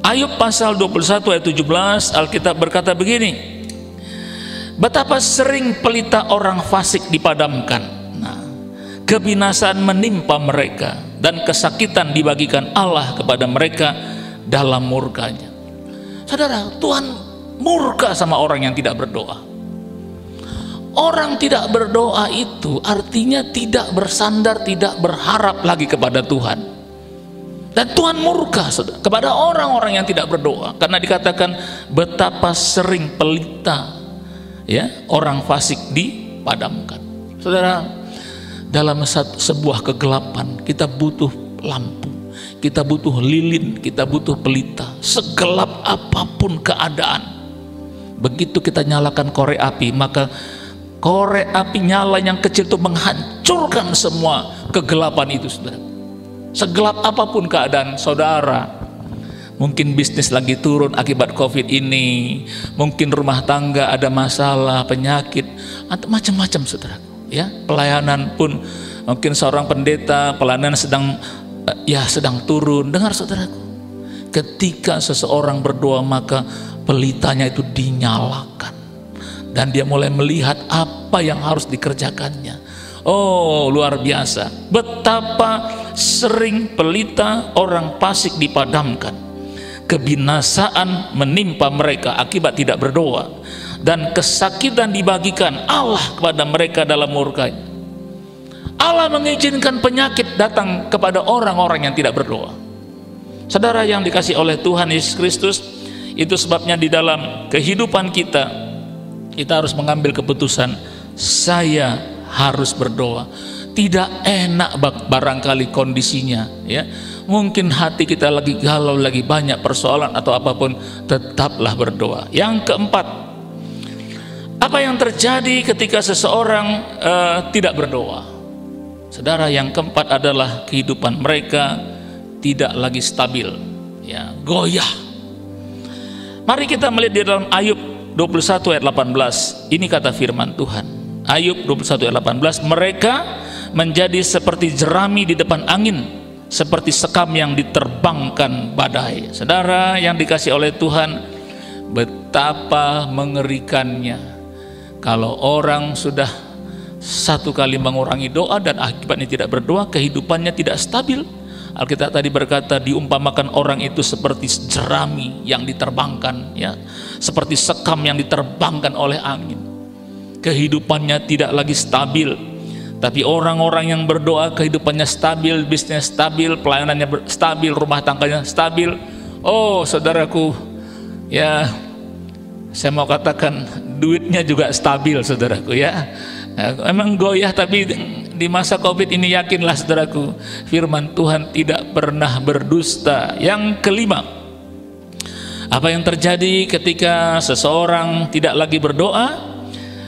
Ayub pasal 21 ayat 17, Alkitab berkata begini, betapa sering pelita orang fasik dipadamkan. Nah, kebinasaan menimpa mereka dan kesakitan dibagikan Allah kepada mereka dalam murkanya. Saudara, Tuhan murka sama orang yang tidak berdoa. Orang tidak berdoa itu artinya tidak bersandar, tidak berharap lagi kepada Tuhan. Dan Tuhan murka kepada orang-orang yang tidak berdoa, karena dikatakan betapa sering pelita, ya, orang fasik dipadamkan. Saudara, dalam sebuah kegelapan kita butuh lampu, kita butuh lilin, kita butuh pelita. Segelap apapun keadaan, begitu kita nyalakan korek api, maka korek api nyala yang kecil itu menghancurkan semua kegelapan itu, saudara. Segelap apapun keadaan saudara, mungkin bisnis lagi turun akibat COVID ini, mungkin rumah tangga ada masalah, penyakit, atau macam-macam, saudara. Ya, pelayanan pun mungkin seorang pendeta pelayanan sedang turun. Dengar, saudaraku, ketika seseorang berdoa maka pelitanya itu dinyalakan dan dia mulai melihat apa yang harus dikerjakannya. Oh, luar biasa, betapa sering pelita orang fasik dipadamkan. Kebinasaan menimpa mereka akibat tidak berdoa, dan kesakitan dibagikan Allah kepada mereka dalam murkanya. Allah mengizinkan penyakit datang kepada orang-orang yang tidak berdoa. Saudara yang dikasihi oleh Tuhan Yesus Kristus, itu sebabnya di dalam kehidupan kita harus mengambil keputusan, saya harus berdoa. Tidak enak barangkali kondisinya, ya. Mungkin hati kita lagi galau, lagi banyak persoalan atau apapun, tetaplah berdoa. Yang keempat, apa yang terjadi ketika seseorang tidak berdoa? Saudara, yang keempat adalah kehidupan mereka tidak lagi stabil, ya, goyah. Mari kita melihat di dalam Ayub 21 ayat 18. Ini kata firman Tuhan. Ayub 21 ayat 18, mereka menjadi seperti jerami di depan angin, seperti sekam yang diterbangkan badai. Saudara yang dikasihi oleh Tuhan, betapa mengerikannya kalau orang sudah satu kali mengurangi doa dan akibatnya tidak berdoa, kehidupannya tidak stabil. Alkitab tadi berkata, diumpamakan orang itu seperti jerami yang diterbangkan, ya, seperti sekam yang diterbangkan oleh angin. Kehidupannya tidak lagi stabil. Tapi orang-orang yang berdoa kehidupannya stabil, bisnis stabil, pelayanannya stabil, rumah tangganya stabil. Oh, saudaraku, ya, saya mau katakan duitnya juga stabil, saudaraku, ya. Emang goyah, tapi di masa COVID ini yakinlah, saudaraku, firman Tuhan tidak pernah berdusta. Yang kelima, apa yang terjadi ketika seseorang tidak lagi berdoa?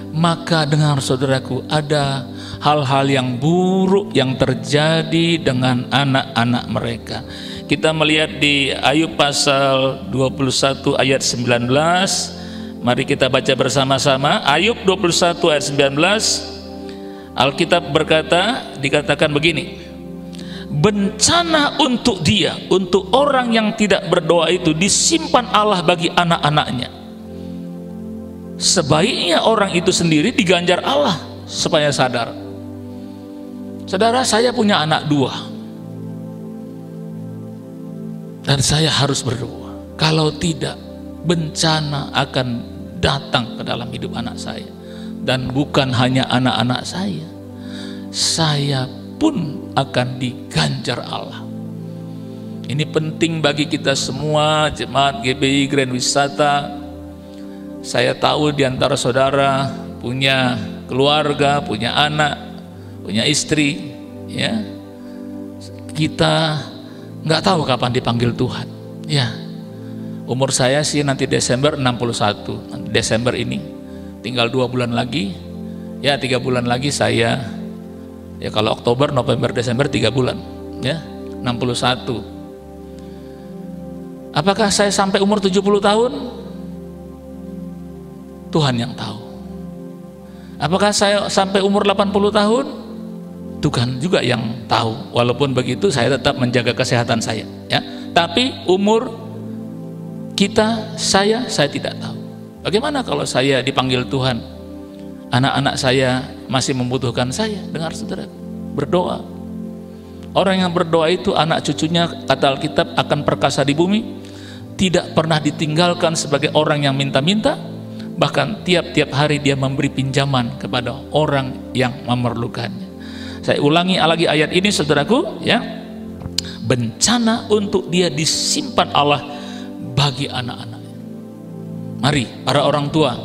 Maka dengar, saudaraku, ada hal-hal yang buruk yang terjadi dengan anak-anak mereka. Kita melihat di Ayub pasal 21 ayat 19. Mari kita baca bersama-sama. Ayub 21 ayat 19. Alkitab berkata, dikatakan begini, bencana untuk dia, untuk orang yang tidak berdoa itu disimpan Allah bagi anak-anaknya. Sebaiknya orang itu sendiri diganjar Allah supaya sadar. Saudara, saya punya anak 2 dan saya harus berdoa. Kalau tidak, bencana akan datang ke dalam hidup anak saya. Dan bukan hanya anak-anak saya pun akan diganjar Allah. Ini penting bagi kita semua, jemaat GBI Grand Wisata. Saya tahu di antara saudara punya keluarga, punya anak, punya istri, ya. Kita nggak tahu kapan dipanggil Tuhan. Ya, umur saya sih nanti Desember 61, nanti Desember ini tinggal 2 bulan lagi, ya 3 bulan lagi saya, ya kalau Oktober, November, Desember 3 bulan, ya 61. Apakah saya sampai umur 70 tahun? Tuhan yang tahu. Apakah saya sampai umur 80 tahun? Tuhan juga yang tahu. Walaupun begitu saya tetap menjaga kesehatan saya, ya. Tapi umur kita, saya tidak tahu. Bagaimana kalau saya dipanggil Tuhan? Anak-anak saya masih membutuhkan saya. Dengar saudara, berdoa. Orang yang berdoa itu anak cucunya, kata Alkitab, akan perkasa di bumi, tidak pernah ditinggalkan sebagai orang yang minta-minta, bahkan tiap-tiap hari dia memberi pinjaman kepada orang yang memerlukannya. Saya ulangi lagi ayat ini saudaraku, ya. Bencana untuk dia disimpan Allah bagi anak-anaknya. Mari para orang tua,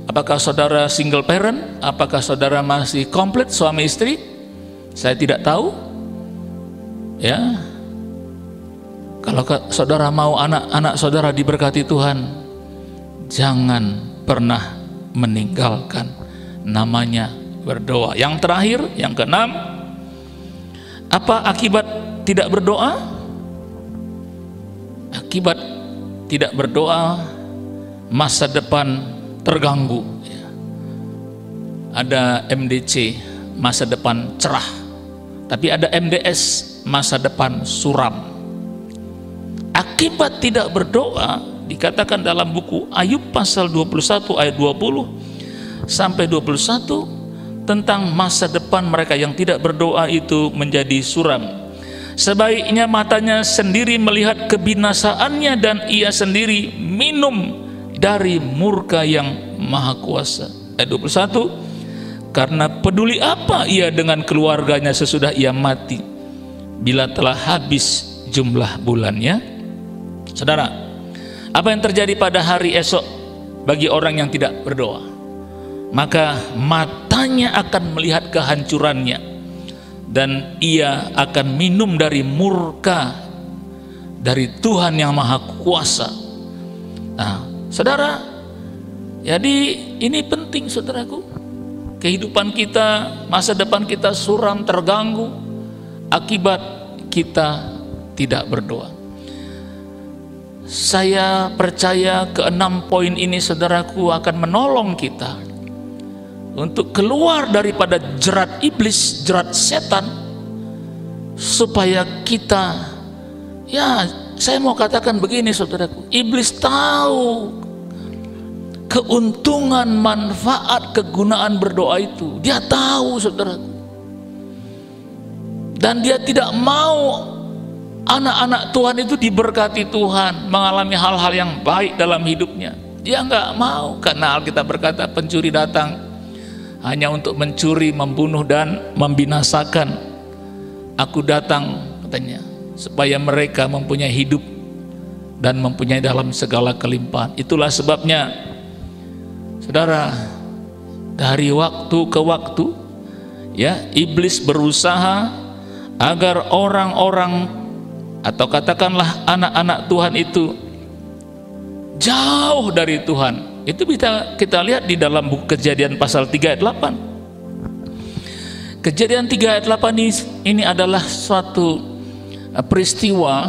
apakah saudara single parent, apakah saudara masih komplit suami istri? Saya tidak tahu. Ya, kalau saudara mau anak-anak saudara diberkati Tuhan, jangan pernah meninggalkan namanya berdoa. Yang terakhir, yang keenam, apa akibat tidak berdoa? Akibat tidak berdoa, masa depan terganggu. Ada MDC, masa depan cerah, tapi ada MDS, masa depan suram. Akibat tidak berdoa dikatakan dalam buku Ayub pasal 21 ayat 20 sampai 21 tentang masa depan mereka yang tidak berdoa itu menjadi suram. Sebaiknya matanya sendiri melihat kebinasaannya dan ia sendiri minum dari murka yang maha kuasa. Ayat 21, karena peduli apa ia dengan keluarganya sesudah ia mati, bila telah habis jumlah bulannya. Saudara, apa yang terjadi pada hari esok bagi orang yang tidak berdoa? Maka matanya akan melihat kehancurannya dan ia akan minum dari murka dari Tuhan yang maha kuasa. Nah, saudara, jadi ini penting saudaraku. Kehidupan kita, masa depan kita suram, terganggu akibat kita tidak berdoa. Saya percaya ke-6 poin ini saudaraku akan menolong kita untuk keluar daripada jerat iblis, jerat setan, supaya kita, ya saya mau katakan begini saudaraku, iblis tahu keuntungan, manfaat, kegunaan berdoa itu. Dia tahu saudaraku. Dan dia tidak mau anak-anak Tuhan itu diberkati Tuhan, mengalami hal-hal yang baik dalam hidupnya. Dia nggak mau, karena Alkitab berkata pencuri datang hanya untuk mencuri, membunuh, dan membinasakan. Aku datang, katanya, supaya mereka mempunyai hidup dan mempunyai dalam segala kelimpahan. Itulah sebabnya, saudara, dari waktu ke waktu, ya, iblis berusaha agar orang-orang atau katakanlah anak-anak Tuhan itu jauh dari Tuhan. Itu bisa kita lihat di dalam buku Kejadian pasal 3 ayat 8. Kejadian 3 ayat 8 ini adalah suatu peristiwa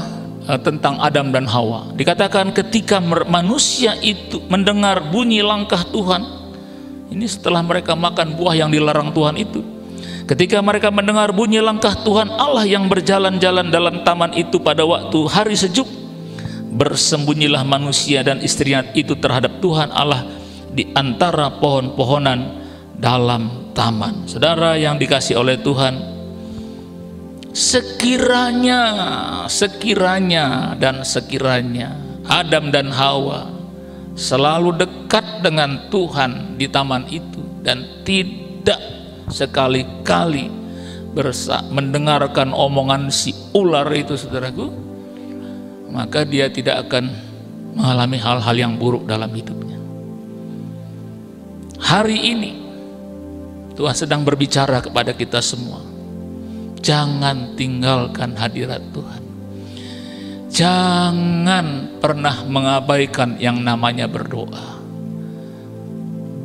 tentang Adam dan Hawa. Dikatakan ketika manusia itu mendengar bunyi langkah Tuhan, ini setelah mereka makan buah yang dilarang Tuhan itu. Ketika mereka mendengar bunyi langkah Tuhan Allah yang berjalan-jalan dalam taman itu pada waktu hari sejuk, bersembunyilah manusia dan istrinya itu terhadap Tuhan Allah di antara pohon-pohonan dalam taman. Saudara yang dikasihi oleh Tuhan, sekiranya Adam dan Hawa selalu dekat dengan Tuhan di taman itu dan tidak sekali-kali mendengarkan omongan si ular itu, saudaraku, maka dia tidak akan mengalami hal-hal yang buruk dalam hidupnya. Hari ini Tuhan sedang berbicara kepada kita semua. Jangan tinggalkan hadirat Tuhan. Jangan pernah mengabaikan yang namanya berdoa.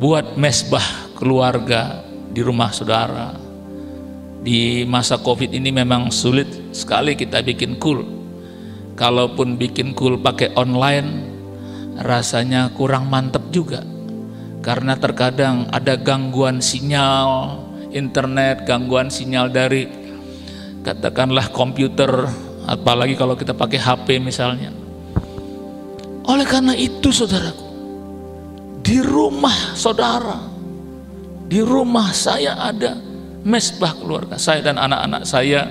Buat mesbah keluarga di rumah saudara. Di masa COVID ini memang sulit sekali kita bikin cool. Kalaupun bikin cool pakai online, rasanya kurang mantep juga. Karena terkadang ada gangguan sinyal internet, gangguan sinyal dari katakanlah komputer, apalagi kalau kita pakai HP misalnya. Oleh karena itu, saudaraku, di rumah saudara, di rumah saya ada mesbah keluarga. Saya dan anak-anak saya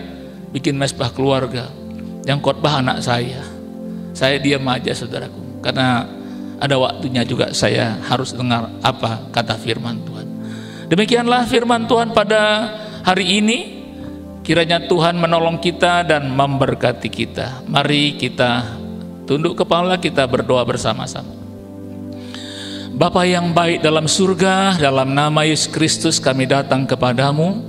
bikin mesbah keluarga. Yang khotbah anak saya. Saya diam aja, saudaraku, karena ada waktunya juga saya harus dengar apa kata firman Tuhan. Demikianlah firman Tuhan pada hari ini. Kiranya Tuhan menolong kita dan memberkati kita. Mari kita tunduk kepala, kita berdoa bersama-sama. Bapa yang baik dalam surga, dalam nama Yesus Kristus kami datang kepadamu.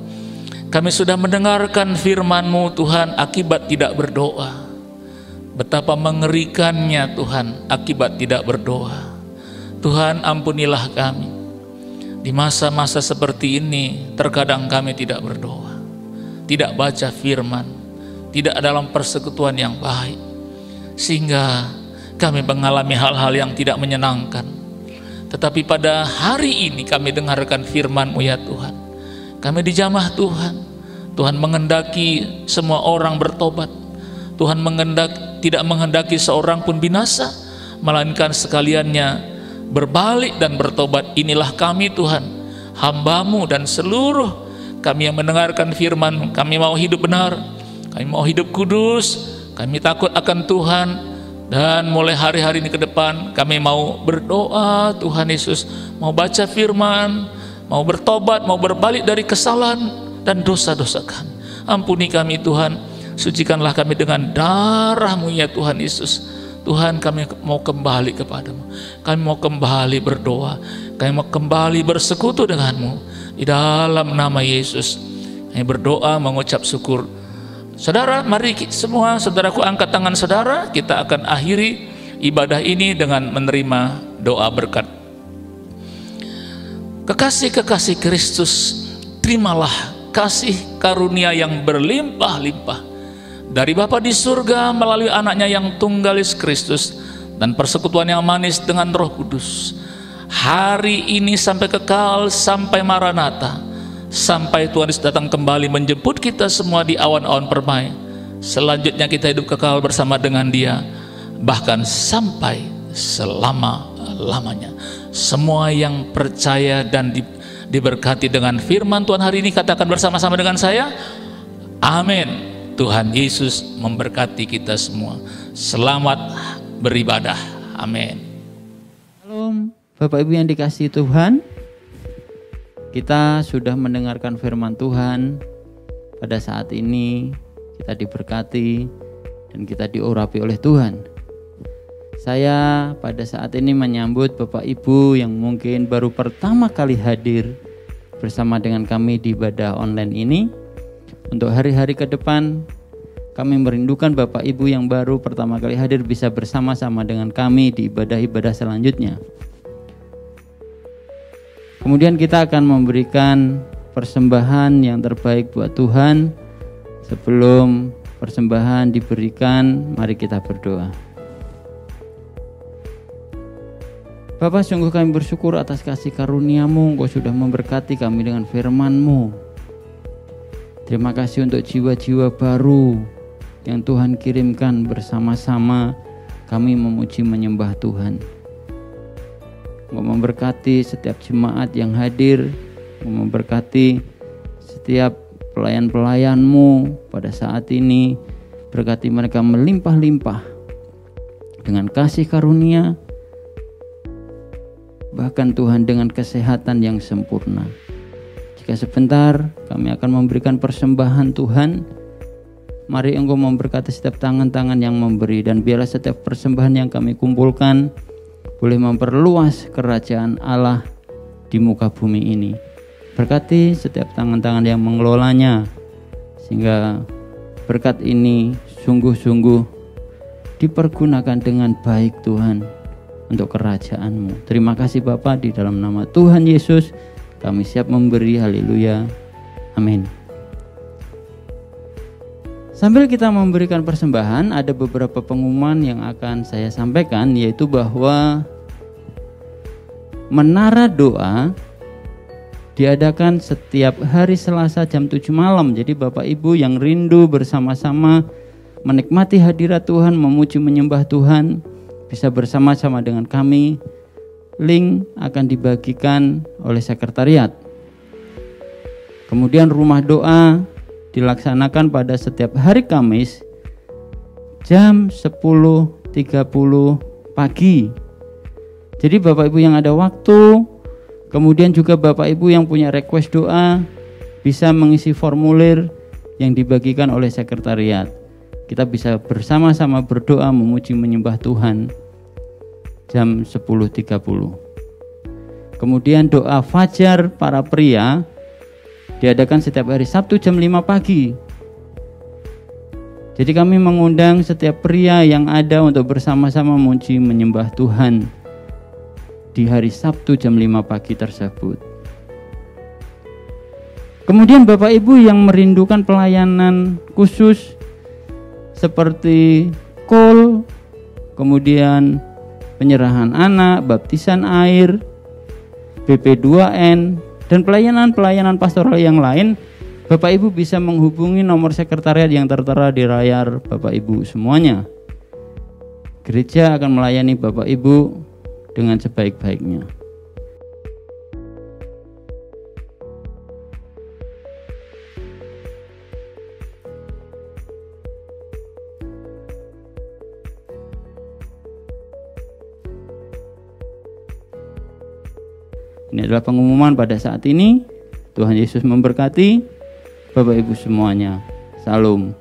Kami sudah mendengarkan firman-Mu Tuhan akibat tidak berdoa. Betapa mengerikannya Tuhan akibat tidak berdoa. Tuhan, ampunilah kami. Di masa-masa seperti ini terkadang kami tidak berdoa, tidak baca firman, tidak dalam persekutuan yang baik, sehingga kami mengalami hal-hal yang tidak menyenangkan. Tetapi pada hari ini kami dengarkan firman-Mu ya Tuhan. Kami dijamah Tuhan. Tuhan menghendaki semua orang bertobat. Tuhan tidak menghendaki seorang pun binasa, melainkan sekaliannya berbalik dan bertobat. Inilah kami Tuhan, hamba-Mu dan seluruh kami yang mendengarkan firman. Kami mau hidup benar, kami mau hidup kudus, kami takut akan Tuhan. Dan mulai hari-hari ini ke depan kami mau berdoa Tuhan Yesus, mau baca firman, mau bertobat, mau berbalik dari kesalahan dan dosa-dosa kami. Ampuni kami Tuhan, sucikanlah kami dengan darah-Mu ya Tuhan Yesus. Tuhan, kami mau kembali kepadamu, kami mau kembali berdoa, kami mau kembali bersekutu denganmu. Di dalam nama Yesus kami berdoa mengucap syukur. Saudara, mari semua saudaraku angkat tangan saudara. Kita akan akhiri ibadah ini dengan menerima doa berkat. Kekasih-kekasih Kristus, terimalah kasih karunia yang berlimpah-limpah dari Bapa di surga melalui anaknya yang tunggal Yesus Kristus dan persekutuan yang manis dengan Roh Kudus. Hari ini sampai kekal, sampai Maranatha, sampai Tuhan Yesus datang kembali menjemput kita semua di awan-awan permai. Selanjutnya kita hidup kekal bersama dengan Dia, bahkan sampai selama-lamanya. Semua yang percaya dan diberkati dengan firman Tuhan hari ini katakan bersama-sama dengan saya, amin. Tuhan Yesus memberkati kita semua. Selamat beribadah. Amin. Shalom Bapak Ibu yang dikasihi Tuhan. Kita sudah mendengarkan firman Tuhan. Pada saat ini kita diberkati dan kita diurapi oleh Tuhan. Saya pada saat ini menyambut Bapak Ibu yang mungkin baru pertama kali hadir bersama dengan kami di ibadah online ini. Untuk hari-hari ke depan kami merindukan Bapak Ibu yang baru pertama kali hadir bisa bersama-sama dengan kami di ibadah-ibadah selanjutnya. Kemudian kita akan memberikan persembahan yang terbaik buat Tuhan. Sebelum persembahan diberikan, mari kita berdoa. Bapa, sungguh kami bersyukur atas kasih karunia-Mu. Engkau sudah memberkati kami dengan firman-Mu. Terima kasih untuk jiwa-jiwa baru yang Tuhan kirimkan. Bersama-sama kami memuji menyembah Tuhan. Engkau memberkati setiap jemaat yang hadir. Engkau memberkati setiap pelayan-pelayan-Mu pada saat ini. Berkati mereka melimpah-limpah dengan kasih karunia, bahkan Tuhan dengan kesehatan yang sempurna. Ketika sebentar kami akan memberikan persembahan Tuhan, mari Engkau memberkati setiap tangan-tangan yang memberi, dan biarlah setiap persembahan yang kami kumpulkan boleh memperluas kerajaan Allah di muka bumi ini. Berkati setiap tangan-tangan yang mengelolanya, sehingga berkat ini sungguh-sungguh dipergunakan dengan baik Tuhan untuk kerajaan-Mu. Terima kasih Bapa, di dalam nama Tuhan Yesus kami siap memberi. Haleluya. Amin. Sambil kita memberikan persembahan, ada beberapa pengumuman yang akan saya sampaikan, yaitu bahwa Menara Doa diadakan setiap hari Selasa jam 7 malam. Jadi Bapak Ibu yang rindu bersama-sama menikmati hadirat Tuhan, memuji menyembah Tuhan, bisa bersama-sama dengan kami. Link akan dibagikan oleh sekretariat. Kemudian rumah doa dilaksanakan pada setiap hari Kamis jam 10.30 pagi. Jadi Bapak Ibu yang ada waktu, kemudian juga Bapak Ibu yang punya request doa, bisa mengisi formulir yang dibagikan oleh sekretariat. Kita bisa bersama-sama berdoa memuji menyembah Tuhan jam 10.30. Kemudian doa fajar para pria diadakan setiap hari Sabtu jam 5 pagi. Jadi kami mengundang setiap pria yang ada untuk bersama-sama memuji menyembah Tuhan di hari Sabtu jam 5 pagi tersebut. Kemudian Bapak Ibu yang merindukan pelayanan khusus seperti call, kemudian penyerahan anak, baptisan air, BP2N, dan pelayanan-pelayanan pastoral yang lain, Bapak Ibu bisa menghubungi nomor sekretariat yang tertera di layar Bapak Ibu semuanya. Gereja akan melayani Bapak Ibu dengan sebaik-baiknya. Ini adalah pengumuman pada saat ini. Tuhan Yesus memberkati Bapak Ibu semuanya. Salam.